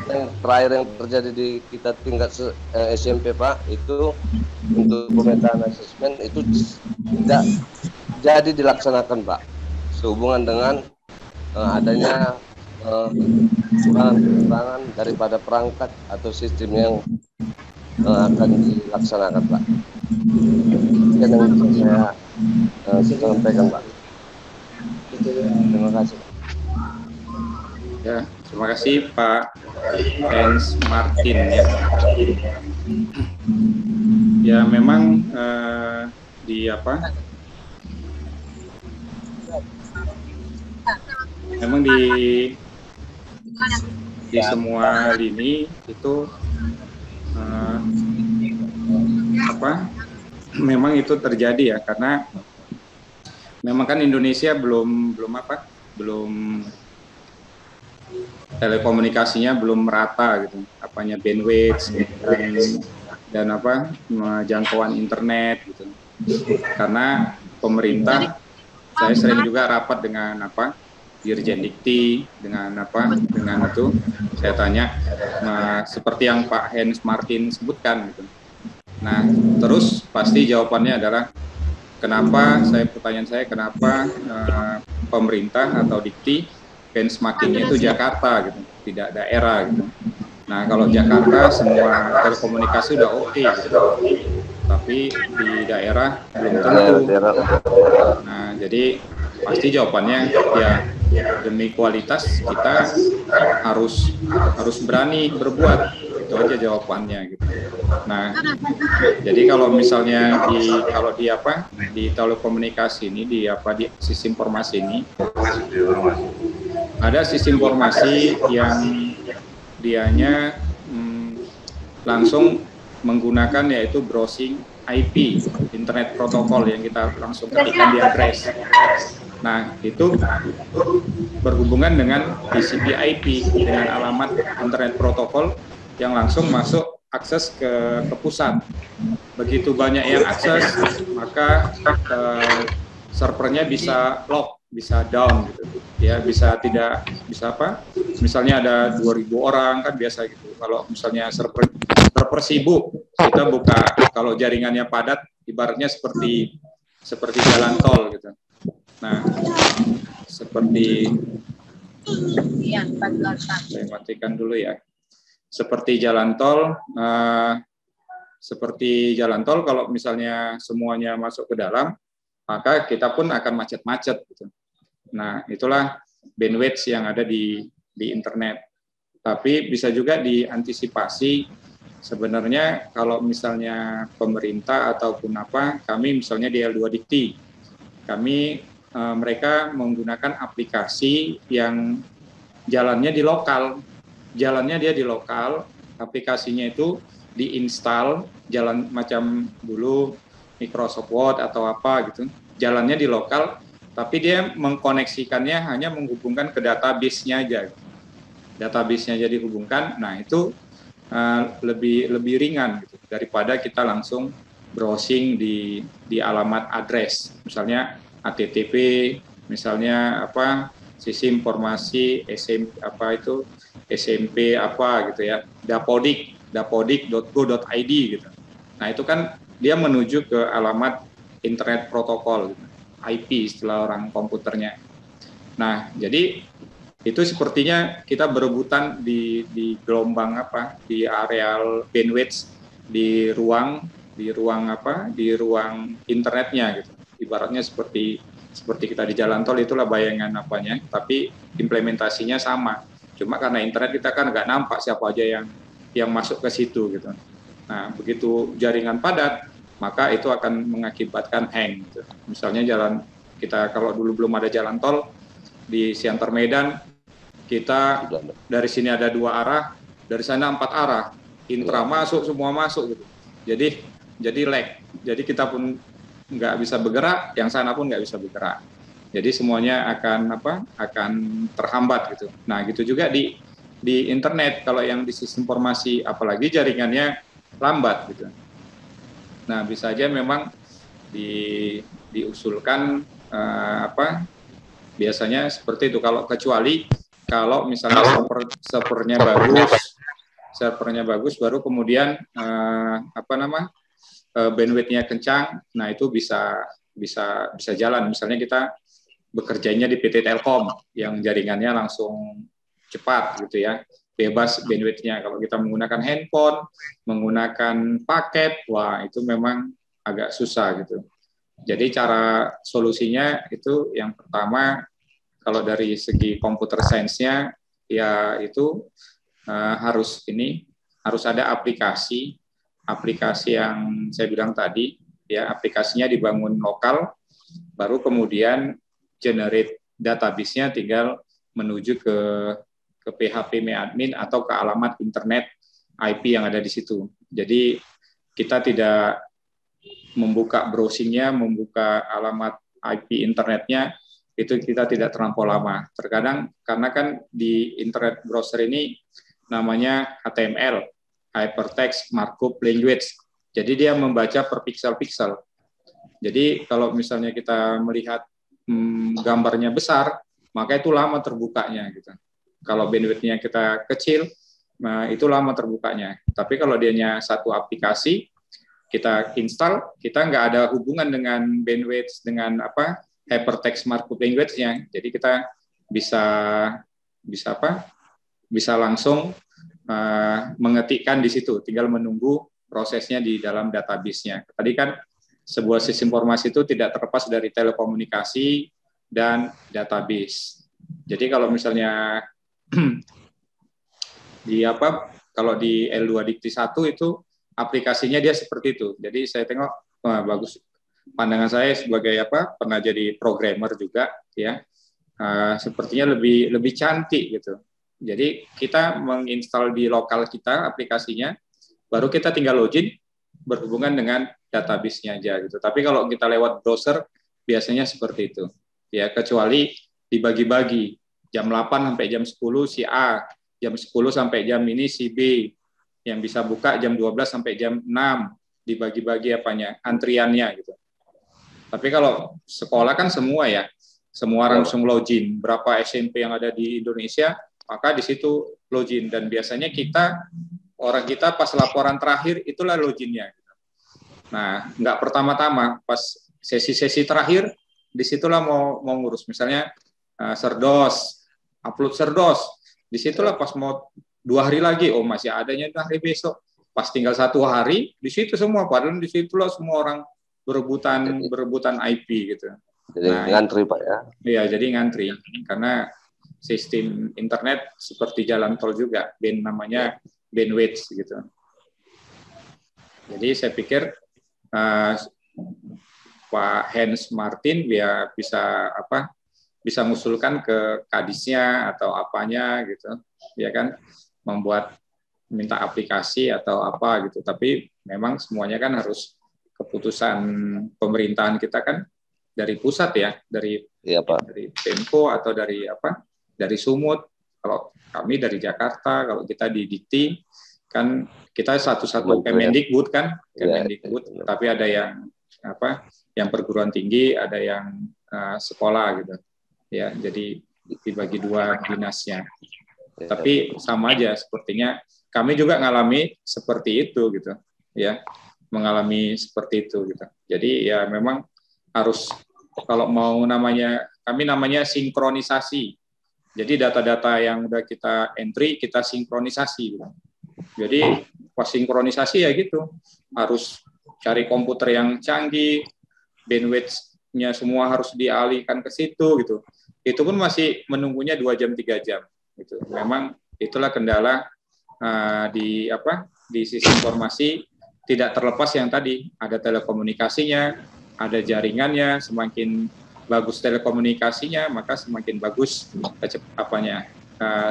Nah, yang terakhir yang terjadi di kita tingkat SMP Pak, itu untuk pemetaan asesmen itu tidak jadi dilaksanakan Pak, sehubungan dengan adanya kekurangan daripada perangkat atau sistem yang akan dilaksanakan Pak. Yang bisa saya sampaikan Pak. Terima kasih. Ya, terima kasih Pak Hans Martin ya. Ya memang di apa? Memang di semua lini itu memang itu terjadi ya, karena memang kan Indonesia belum telekomunikasinya belum merata gitu, apanya bandwidth dan jangkauan internet gitu. Karena pemerintah, saya sering juga rapat dengan Dirjen Dikti, dengan itu saya tanya, seperti yang Pak Hans Martin sebutkan gitu. Nah, terus pasti jawabannya adalah pertanyaan saya kenapa pemerintah atau Dikti benchmarkingnya itu Jakarta gitu, tidak daerah gitu. Nah, kalau Jakarta semua telekomunikasi udah oke gitu, tapi di daerah belum tentu. Nah, jadi pasti jawabannya ya demi kualitas kita harus berani berbuat, itu aja jawabannya gitu. Nah, jadi kalau misalnya di telekomunikasi ini di sistem informasi ini ada sistem informasi yang dianya langsung menggunakan yaitu browsing IP, internet protokol yang kita langsung ketikkan di address. Nah, itu berhubungan dengan TCP IP dengan alamat internet protokol yang langsung masuk akses ke pusat. Begitu banyak yang akses, maka servernya bisa lock, bisa down gitu. Ya, misalnya ada 2.000 orang kan biasa gitu. Kalau misalnya server sibuk, kita buka, kalau jaringannya padat, ibaratnya seperti jalan tol gitu. Nah, saya matikan dulu ya. Seperti jalan tol, kalau misalnya semuanya masuk ke dalam, maka kita pun akan macet-macet gitu. Nah, itulah bandwidth yang ada di internet. Tapi bisa juga diantisipasi sebenarnya kalau misalnya pemerintah ataupun kami misalnya di L2 Dikti, mereka menggunakan aplikasi yang jalannya di lokal. Aplikasinya itu diinstal, jalan macam dulu Microsoft Word atau gitu. Jalannya di lokal, tapi dia mengkoneksikannya hanya menghubungkan ke database-nya aja. Database-nya jadi hubungkan, nah itu lebih ringan gitu, daripada kita langsung browsing di alamat address. Misalnya HTTP, misalnya sistem informasi SMP gitu ya, dapodik.go.id gitu. Nah, itu kan dia menuju ke alamat internet protokol, gitu. IP istilah orang komputernya. Nah, jadi itu sepertinya kita berebutan di gelombang apa, di areal bandwidth, di ruang internetnya gitu. Ibaratnya seperti kita di jalan tol, itulah bayangan apanya, tapi implementasinya sama. Cuma karena internet kita kan nggak nampak siapa aja yang masuk ke situ gitu. Nah, begitu jaringan padat, maka itu akan mengakibatkan hang gitu. Misalnya kita kalau dulu belum ada jalan tol di Siantar Medan, kita dari sini ada 2 arah, dari sana 4 arah, intra masuk, semua masuk gitu. Jadi lag. Jadi kita pun nggak bisa bergerak, yang sana pun nggak bisa bergerak. Jadi semuanya akan terhambat gitu. Nah, gitu juga di internet, kalau yang di sistem informasi, apalagi jaringannya lambat gitu. Nah, bisa aja memang diusulkan biasanya seperti itu. Kecuali kalau misalnya servernya bagus, baru kemudian bandwidth-nya kencang, nah itu bisa jalan. Misalnya kita bekerjanya di PT Telkom yang jaringannya langsung cepat gitu ya, bebas bandwidth-nya. Kalau kita menggunakan handphone, menggunakan paket, wah itu memang agak susah gitu. Jadi cara solusinya itu yang pertama, kalau dari segi computer science-nya, ya itu harus ada aplikasi yang saya bilang tadi, ya aplikasinya dibangun lokal, baru kemudian generate database-nya tinggal menuju ke PHP admin atau ke alamat internet IP yang ada di situ. Jadi kita tidak membuka browsing-nya, membuka alamat IP internetnya, itu kita tidak terlampau lama. Terkadang karena kan di internet browser ini namanya HTML, Hypertext Markup Language. Jadi dia membaca per pixel-pixel. Jadi kalau misalnya kita melihat gambarnya besar, maka itu lama terbukanya gitu. Kalau bandwidth-nya kita kecil, nah itu lama terbukanya. Tapi kalau dianya satu aplikasi, kita install, kita nggak ada hubungan dengan bandwidth, dengan hypertext markup language-nya. Jadi kita bisa langsung mengetikkan di situ, tinggal menunggu prosesnya di dalam database-nya. Tadi kan sebuah sistem informasi itu tidak terlepas dari telekomunikasi dan database. Jadi kalau misalnya kalau di L2 Dikti 1 itu aplikasinya dia seperti itu. Jadi saya tengok bagus. Pandangan saya sebagai pernah jadi programmer juga ya. Sepertinya lebih cantik gitu. Jadi kita menginstal di lokal kita aplikasinya, baru kita tinggal login berhubungan dengan database-nya aja gitu. Tapi kalau kita lewat browser biasanya seperti itu. Ya, kecuali dibagi-bagi. Jam 8 sampai jam 10 si A, jam 10 sampai jam ini si B. Yang bisa buka jam 12 sampai jam 6, dibagi-bagi antriannya gitu. Tapi kalau sekolah kan semua ya, semua langsung login. Berapa SMP yang ada di Indonesia, maka di situ login. Dan biasanya orang kita pas laporan terakhir itulah loginnya. Nah, nggak pertama-tama, pas sesi-sesi terakhir, disitulah mau ngurus. Misalnya serdos, upload serdos, disitulah pas mau 2 hari lagi, oh masih adanya hari besok. Pas tinggal 1 hari, di situ semua, padahal di situlah semua orang berebutan IP gitu. Jadi ngantri Pak ya? Iya, jadi ngantri. Karena sistem internet seperti jalan tol juga, namanya bandwidth gitu. Jadi saya pikir Pak Hans Martin bisa mengusulkan ke kadisnya atau apanya gitu, ya kan, minta aplikasi atau apa gitu. Tapi memang semuanya kan harus keputusan pemerintahan kita kan dari pusat ya, dari Pemko atau dari Sumut. Kalau kami dari Jakarta, kalau kita di Dikti kan kita satu-satu Kemendikbud kan, Kemendikbud. Tapi ada yang perguruan tinggi, ada yang sekolah gitu. Ya, jadi dibagi 2 dinasnya. Tapi sama aja, sepertinya kami juga mengalami seperti itu gitu, ya, mengalami seperti itu gitu. Jadi ya memang harus, kalau mau kami namanya sinkronisasi. Jadi data-data yang udah kita entry, kita sinkronisasi. Jadi pas sinkronisasi ya gitu, harus cari komputer yang canggih, bandwidth-nya semua harus dialihkan ke situ gitu. Itu pun masih menunggunya 2 jam 3 jam gitu. Memang itulah kendala di sisi informasi, tidak terlepas yang tadi ada telekomunikasinya, ada jaringannya. Semakin bagus telekomunikasinya, maka semakin bagus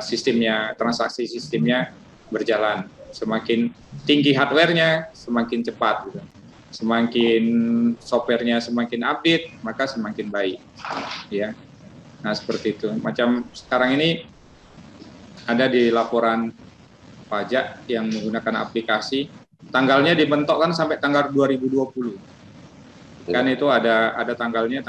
sistemnya, transaksi sistemnya berjalan. Semakin tinggi hardware-nya, semakin cepat gitu. Semakin software-nya semakin update, maka semakin baik ya. Nah, seperti itu. Macam sekarang ini ada di laporan pajak yang menggunakan aplikasi, tanggalnya dimentokkan sampai tanggal 2020. Kan itu ada tanggalnya,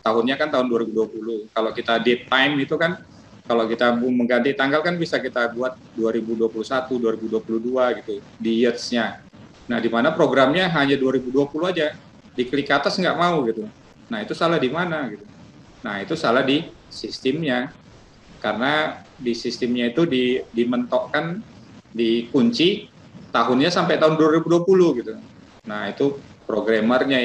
tahunnya kan tahun 2020. Kalau kita date time itu kan, kalau kita mengganti tanggal kan bisa kita buat 2021, 2022 gitu di years-nya. Nah, di mana programnya hanya 2020 aja, diklik atas nggak mau gitu. Nah, itu salah di mana gitu. Nah, itu salah di sistemnya. Karena di sistemnya itu dimentokkan, dikunci tahunnya sampai tahun 2020 gitu. Nah, itu programmernya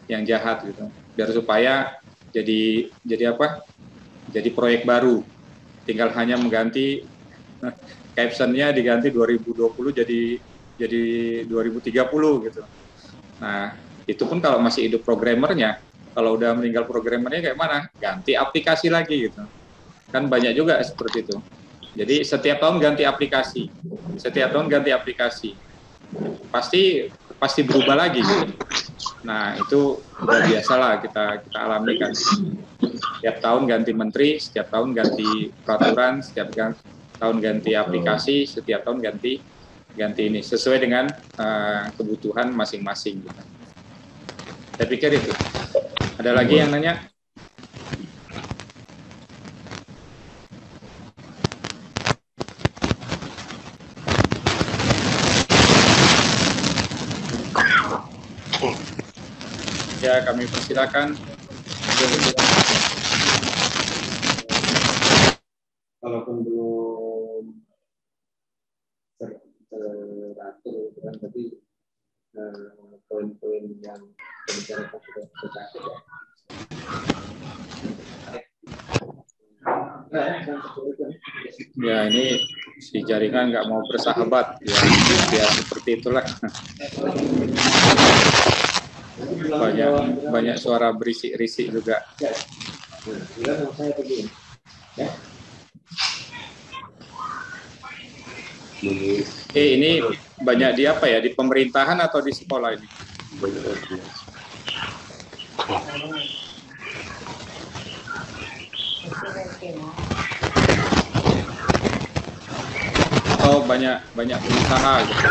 yang jahat gitu. Biar supaya jadi proyek baru. Tinggal hanya mengganti captionnya, diganti 2020 jadi 2030 gitu. Nah, itu pun kalau masih hidup programmernya. Kalau udah meninggal programmernya kayak mana? Ganti aplikasi lagi gitu. Kan banyak juga seperti itu. Jadi setiap tahun ganti aplikasi. Pasti berubah lagi gitu. Nah, itu udah biasalah kita alami kan. Setiap tahun ganti menteri, setiap tahun ganti peraturan, setiap tahun ganti aplikasi, setiap tahun ganti ini sesuai dengan kebutuhan masing-masing gitu. Saya pikir itu. Ada lagi yang nanya? Ya, kami persilakan. Kalaupun belum teratur kan, tapi poin-poin yang dibicarakan sudah tercapai ya. Ini si jaringan nggak mau bersahabat ya seperti itulah. Banyak suara berisik-risik juga. Ini banyak di apa ya, di pemerintahan atau di sekolah ini? Oh, banyak pengusaha gitu.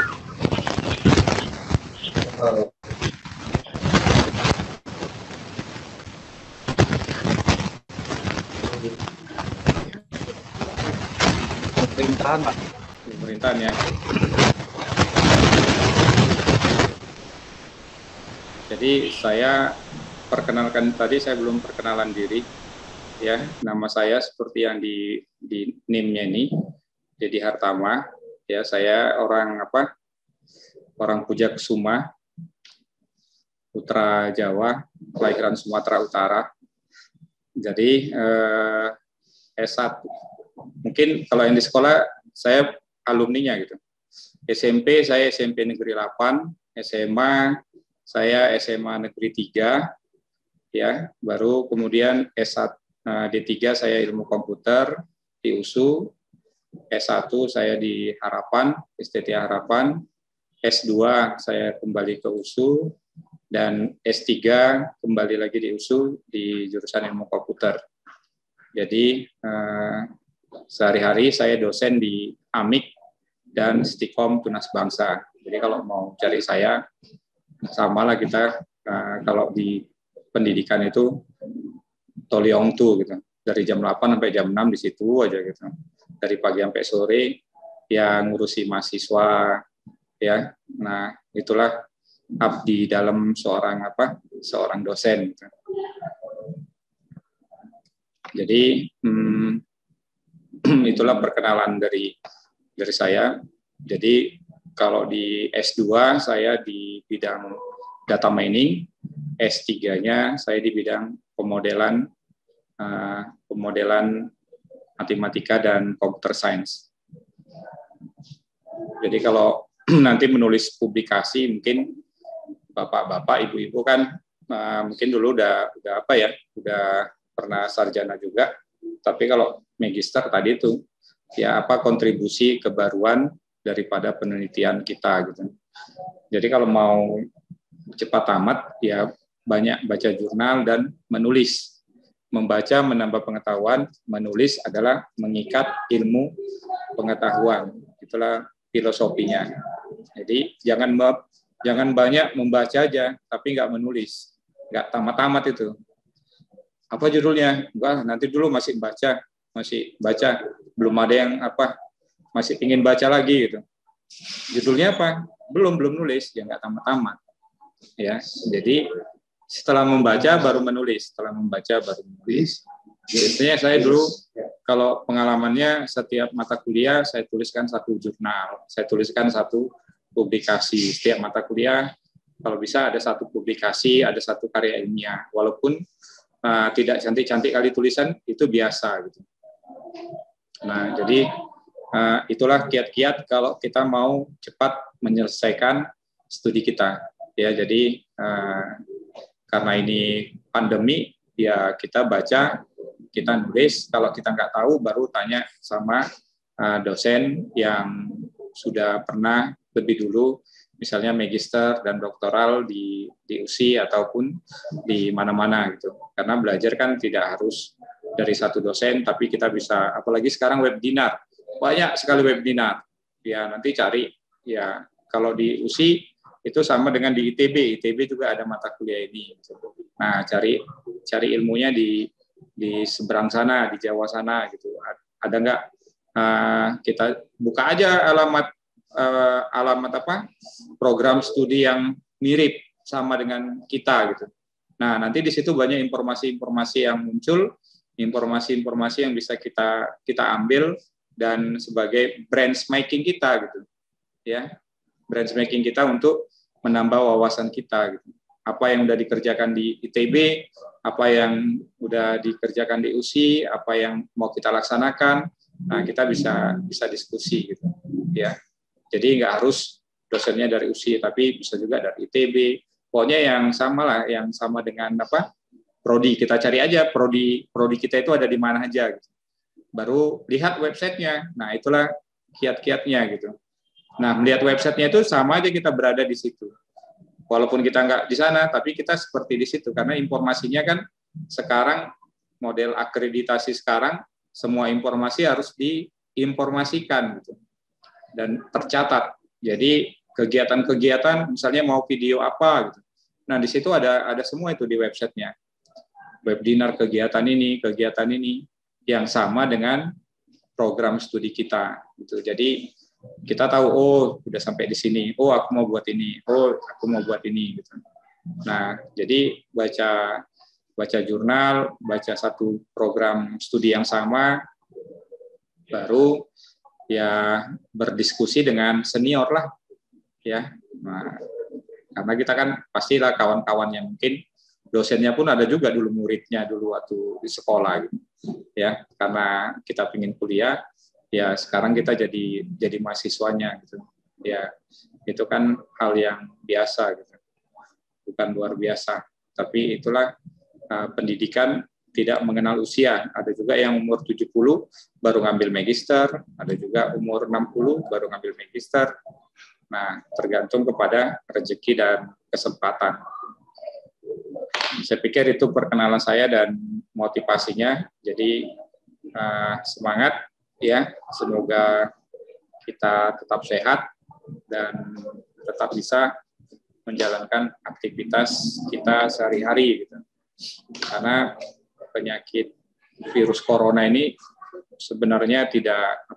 Pemerintahan, Pak. Pemerintahan ya. Jadi saya perkenalkan tadi, saya belum perkenalan diri ya. Nama saya seperti yang di NIM-nya ini, Dedi Hartama ya. Saya orang Pujaksuma, Putra Jawa, kelahiran Sumatera Utara. Jadi S1. Mungkin kalau yang di sekolah saya alumninya gitu. SMP saya SMP Negeri 8, SMA saya SMA Negeri 3 ya, baru kemudian S1 D3 saya Ilmu Komputer di USU, S1 saya di Harapan, STT Harapan, S2 saya kembali ke USU, dan S3 kembali lagi di USU di jurusan Ilmu Komputer. Jadi sehari-hari saya dosen di AMIK dan Stikom Tunas Bangsa. Jadi kalau mau cari saya, samalah kita kalau di pendidikan itu Toliongtu gitu. Dari jam 8 sampai jam 6 di situ aja gitu. Dari pagi sampai sore yang ngurusi mahasiswa ya. Nah, itulah abdi dalam seorang dosen. Jadi itulah perkenalan dari saya. Jadi kalau di S2 saya di bidang data mining, S3-nya saya di bidang pemodelan matematika dan computer science. Jadi kalau nanti menulis publikasi, mungkin bapak-bapak, ibu-ibu kan mungkin dulu udah pernah sarjana juga. Tapi kalau magister tadi itu ya kontribusi kebaruan daripada penelitian kita gitu. Jadi kalau mau cepat tamat ya banyak baca jurnal dan menulis. Membaca menambah pengetahuan, menulis adalah mengikat ilmu pengetahuan. Itulah filosofinya. Jadi jangan banyak membaca aja tapi nggak menulis, nggak tamat-tamat itu. Apa judulnya? Wah, nanti dulu masih baca, belum ada yang masih ingin baca lagi gitu. Judulnya apa? Belum nulis, ya nggak tamat-tamat. Ya, jadi setelah membaca baru menulis, Biasanya saya dulu kalau pengalamannya setiap mata kuliah saya tuliskan satu jurnal, saya tuliskan satu publikasi. Setiap mata kuliah kalau bisa ada satu publikasi, ada satu karya ilmiah, walaupun tidak cantik-cantik kali tulisan itu biasa gitu. Nah, jadi itulah kiat-kiat kalau kita mau cepat menyelesaikan studi kita. Ya, jadi karena ini pandemi, ya kita baca, kita nulis. Kalau kita nggak tahu, baru tanya sama dosen yang sudah pernah lebih dulu, misalnya magister dan doktoral di USI ataupun di mana-mana gitu. Karena belajar kan tidak harus dari satu dosen, tapi kita bisa, apalagi sekarang webinar, banyak sekali webinar. Ya nanti cari, ya kalau di USI itu sama dengan di ITB juga ada mata kuliah ini. Nah, cari ilmunya di seberang sana, di Jawa sana gitu. Ada nggak? Kita buka aja alamat program studi yang mirip sama dengan kita gitu. Nah, nanti di situ banyak informasi-informasi yang muncul, informasi-informasi yang bisa kita ambil dan sebagai branchmaking kita gitu. Ya. Branchmaking kita untuk menambah wawasan kita gitu. Apa yang sudah dikerjakan di ITB, apa yang sudah dikerjakan di USI, apa yang mau kita laksanakan. Nah, kita bisa diskusi gitu. Ya. Jadi nggak harus dosennya dari USI, tapi bisa juga dari ITB. Pokoknya yang sama lah, yang sama dengan prodi. Kita cari aja prodi kita itu ada di mana aja gitu. Baru lihat websitenya. Nah, itulah kiat-kiatnya gitu. Nah, melihat websitenya itu sama aja kita berada di situ. Walaupun kita nggak di sana, tapi kita seperti di situ. Karena informasinya kan sekarang, model akreditasi sekarang, semua informasi harus diinformasikan gitu. Dan tercatat. Jadi kegiatan-kegiatan, misalnya mau video apa gitu. Nah, di situ ada semua itu di websitenya. Webinar kegiatan ini, yang sama dengan program studi kita gitu. Jadi kita tahu, oh udah sampai di sini, oh aku mau buat ini, oh aku mau buat ini gitu. Nah, jadi baca jurnal, baca satu program studi yang sama, baru ya berdiskusi dengan senior lah, ya. Nah, karena kita kan pastilah kawan-kawan yang mungkin dosennya pun ada juga dulu muridnya dulu waktu di sekolah gitu, ya. Karena kita ingin kuliah. Ya sekarang kita jadi mahasiswanya gitu. Ya itu kan hal yang biasa gitu. Bukan luar biasa. Tapi itulah pendidikan tidak mengenal usia. Ada juga yang umur 70 baru ngambil magister, ada juga umur 60 baru ngambil magister. Nah, tergantung kepada rezeki dan kesempatan. Saya pikir itu perkenalan saya dan motivasinya. Jadi semangat. Ya, semoga kita tetap sehat dan tetap bisa menjalankan aktivitas kita sehari-hari gitu. Karena penyakit virus corona ini sebenarnya tidak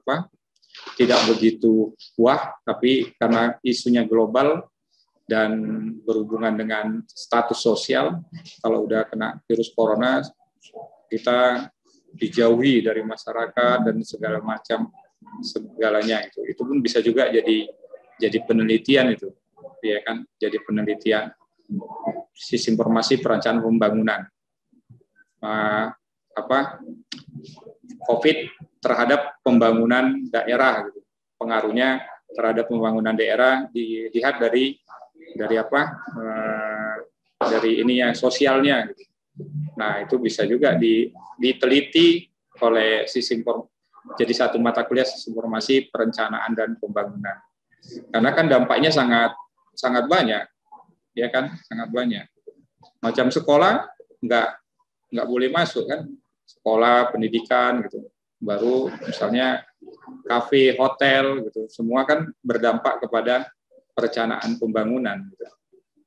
begitu wah, tapi karena isunya global, dan berhubungan dengan status sosial. Kalau udah kena virus corona, kita dijauhi dari masyarakat dan segala macam segalanya itu pun bisa juga jadi penelitian itu, ya kan? Jadi penelitian sistem informasi perencanaan pembangunan COVID terhadap pembangunan daerah, gitu. Pengaruhnya terhadap pembangunan daerah dilihat dari ininya sosialnya. Gitu. Nah itu bisa juga diteliti oleh jadi satu mata kuliah sistem informasi perencanaan dan pembangunan. Karena kan dampaknya sangat banyak, ya kan, sangat banyak. Macam sekolah nggak boleh masuk kan, sekolah pendidikan gitu. Baru misalnya kafe, hotel gitu, semua kan berdampak kepada perencanaan pembangunan. Gitu.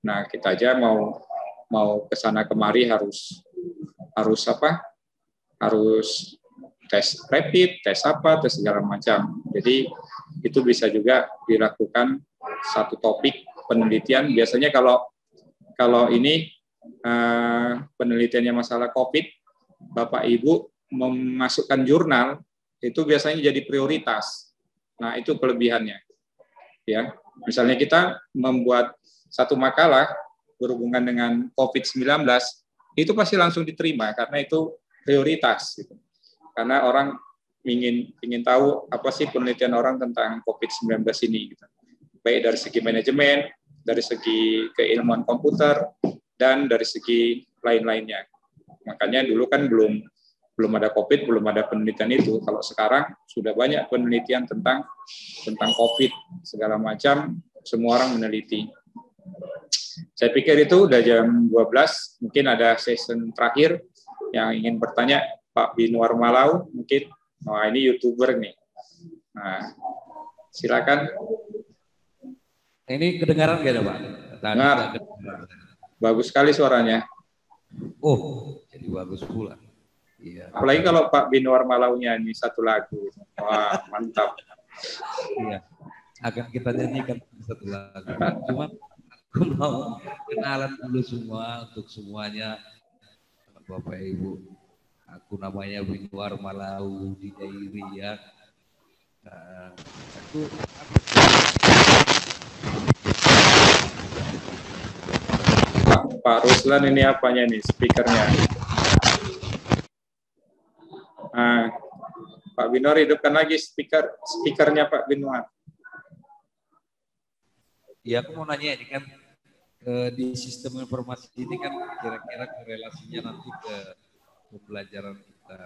Nah kita aja mau kesana kemari harus tes rapid, tes segala macam. Jadi itu bisa juga dilakukan satu topik penelitian. Biasanya kalau ini penelitiannya masalah COVID, Bapak Ibu memasukkan jurnal itu biasanya jadi prioritas. Nah itu kelebihannya. Ya, misalnya kita membuat satu makalah berhubungan dengan COVID-19, itu pasti langsung diterima karena itu prioritas. Gitu. Karena orang ingin tahu apa sih penelitian orang tentang COVID-19 ini. Gitu. Baik dari segi manajemen, dari segi keilmuan komputer, dan dari segi lain-lainnya. Makanya dulu kan belum ada COVID, belum ada penelitian itu. Kalau sekarang sudah banyak penelitian tentang COVID segala macam, semua orang meneliti. Saya pikir itu udah jam 12, mungkin ada session terakhir yang ingin bertanya Pak Binwar Malau, mungkin. Wah, ini YouTuber nih. Nah, silakan. Ini kedengaran nggak ada, Pak? Dengar. Bagus sekali suaranya. Oh, jadi bagus pula. Iya. Apalagi kalau Pak Binwar Malau nyanyi satu lagu. Wah, mantap. Iya. Akan kita nyanyikan satu lagu. Cuma aku mau kenalan dulu semua untuk semuanya. Bapak Ibu. Aku namanya Binwar Malau di Dairi ya. Pak Ruslan ini apanya nih, speakernya? Nah, Pak Binwar hidupkan lagi speakernya Pak Binwar. Ya, aku mau nanya ini kan di sistem informasi ini kan kira-kira korelasinya nanti ke pembelajaran kita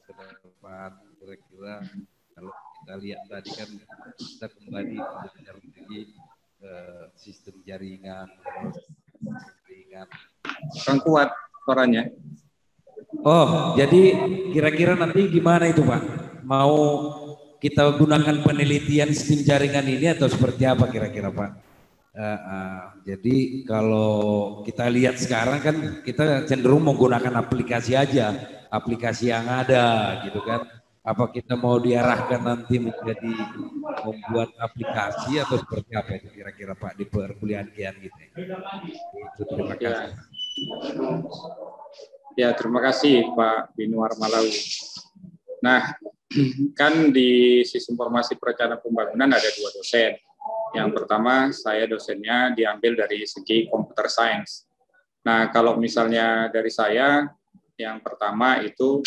ke depan, kira-kira kalau kita lihat tadi kan kita kembali belajar lagi sistem jaringan. Kurang kuat suaranya. Oh, jadi kira-kira nanti gimana itu Pak? Mau kita gunakan penelitian sistem jaringan ini atau seperti apa kira-kira Pak? Jadi kalau kita lihat sekarang kan kita cenderung menggunakan aplikasi aja, aplikasi yang ada gitu kan. Apa kita mau diarahkan nanti menjadi membuat aplikasi atau seperti apa itu kira-kira Pak di perkuliahan kian gitu? Itu terima kasih. Ya, terima kasih Pak Binwar Malawi. Nah, kan di sistem informasi perencanaan pembangunan ada 2 dosen. Yang pertama, saya dosennya diambil dari segi computer science. Nah, kalau misalnya dari saya, yang pertama itu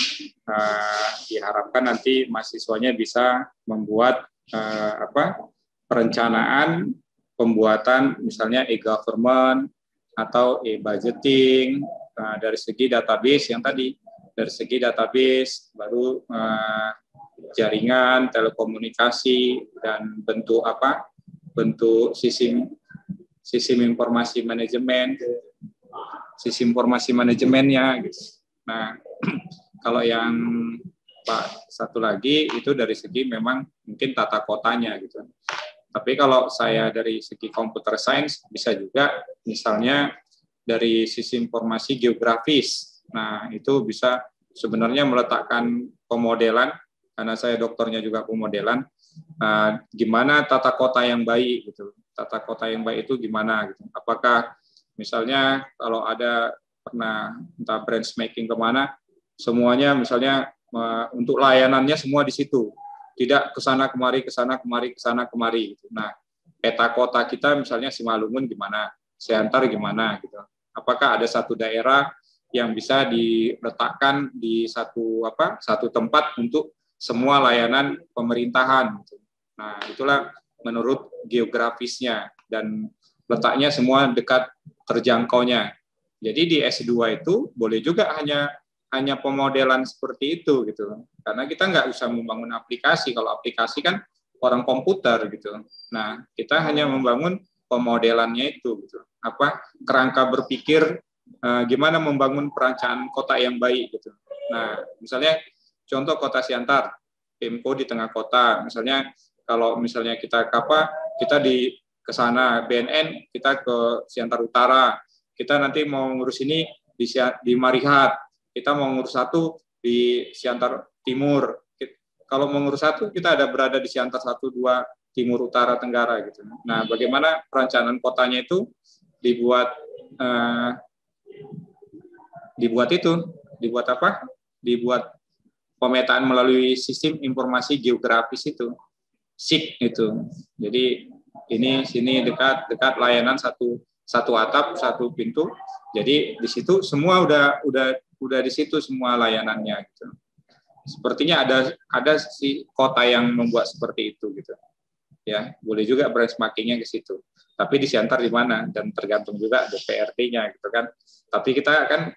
diharapkan nanti mahasiswanya bisa membuat perencanaan pembuatan misalnya e-government atau e-budgeting dari segi database yang tadi, dari segi database, baru jaringan, telekomunikasi, dan bentuk sistem informasi manajemen, sistem informasi manajemennya. Gitu. Nah, kalau yang Pak satu lagi itu dari segi memang mungkin tata kotanya gitu. Tapi kalau saya dari segi computer science bisa juga misalnya dari sisi informasi geografis. Nah, itu bisa sebenarnya meletakkan pemodelan, karena saya doktornya juga pemodelan, gimana tata kota yang baik gitu. tata kota yang baik itu gimana gitu. Apakah misalnya kalau ada pernah entah branchmaking kemana, semuanya misalnya untuk layanannya semua di situ, tidak kesana kemari, kesana kemari, kesana kemari. Gitu. Nah, peta kota kita misalnya Simalungun gimana, Siantar gimana gitu. Apakah ada satu daerah yang bisa diletakkan di satu tempat untuk semua layanan pemerintahan. Gitu. Nah, itulah menurut geografisnya dan letaknya semua dekat terjangkaunya. Jadi di S2 itu boleh juga hanya pemodelan seperti itu gitu. Karena kita nggak usah membangun aplikasi. Kalau aplikasi kan orang komputer gitu. Nah, kita hanya membangun pemodelannya itu gitu. Kerangka berpikir gimana membangun perencanaan kota yang baik gitu. Nah, misalnya contoh kota Siantar, Pemko di tengah kota. Misalnya kalau misalnya kita di kesana BNN, kita ke Siantar Utara. Kita nanti mau ngurus ini di Marihat. Kita mau ngurus satu di Siantar Timur. Kalau mau ngurus satu, kita ada berada di Siantar 1, 2, Timur, Utara, Tenggara gitu. Nah, bagaimana perencanaan kotanya itu dibuat pemetaan melalui sistem informasi geografis itu, SIG itu. Jadi ini sini dekat layanan satu atap, satu pintu. Jadi di situ semua udah di situ semua layanannya gitu. Sepertinya ada si kota yang membuat seperti itu gitu. Ya, boleh juga benchmarkingnya ke situ. Tapi di Siantar di mana dan tergantung juga DPRD-nya gitu kan. Tapi kita kan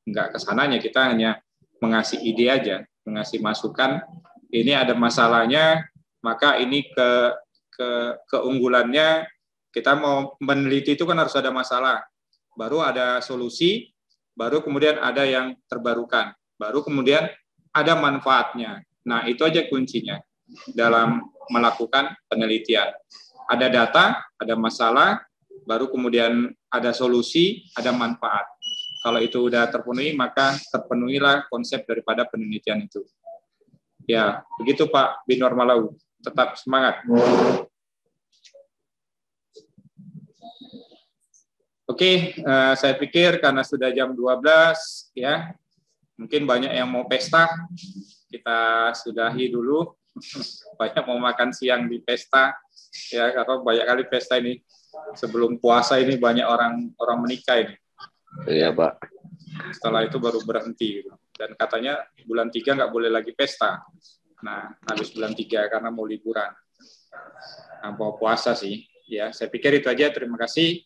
nggak kesananya, kita hanya mengasih ide aja, mengasih masukan. Ini ada masalahnya, maka ini keunggulannya kita mau meneliti itu kan harus ada masalah, baru ada solusi, baru kemudian ada yang terbarukan, baru kemudian ada manfaatnya. Nah, itu aja kuncinya dalam melakukan penelitian. Ada data, ada masalah, baru kemudian ada solusi, ada manfaat. Kalau itu udah terpenuhi, maka terpenuhilah konsep daripada penelitian itu. Ya, begitu Pak Binur Malau. Tetap semangat. Oke, saya pikir karena sudah jam 12, ya, mungkin banyak yang mau pesta, kita sudahi dulu. Banyak mau makan siang di pesta, ya, karena banyak kali pesta ini sebelum puasa ini banyak orang menikah ini. Iya Pak. Setelah itu baru berhenti, dan katanya bulan 3 nggak boleh lagi pesta. Nah, habis bulan 3 karena mau liburan, mau puasa sih. Ya, saya pikir itu aja. Terima kasih.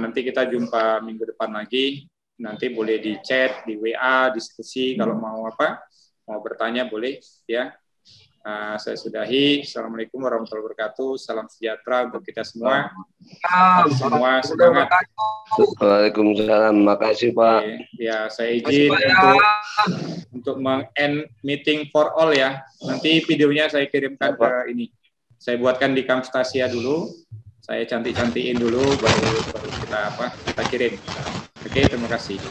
Nanti kita jumpa minggu depan lagi. Nanti boleh di chat, di WA, diskusi kalau mau mau bertanya boleh ya. Saya sudahi. Assalamualaikum warahmatullahi wabarakatuh. Salam sejahtera untuk kita semua. Semua semangat. Waalaikumsalam. Makasih Pak. Ya, saya izin untuk meng-end meeting for all ya. Nanti videonya saya kirimkan ke ini. Saya buatkan di Camtasia dulu. Saya cantik-cantikin dulu baru kita kirim. Oke, terima kasih.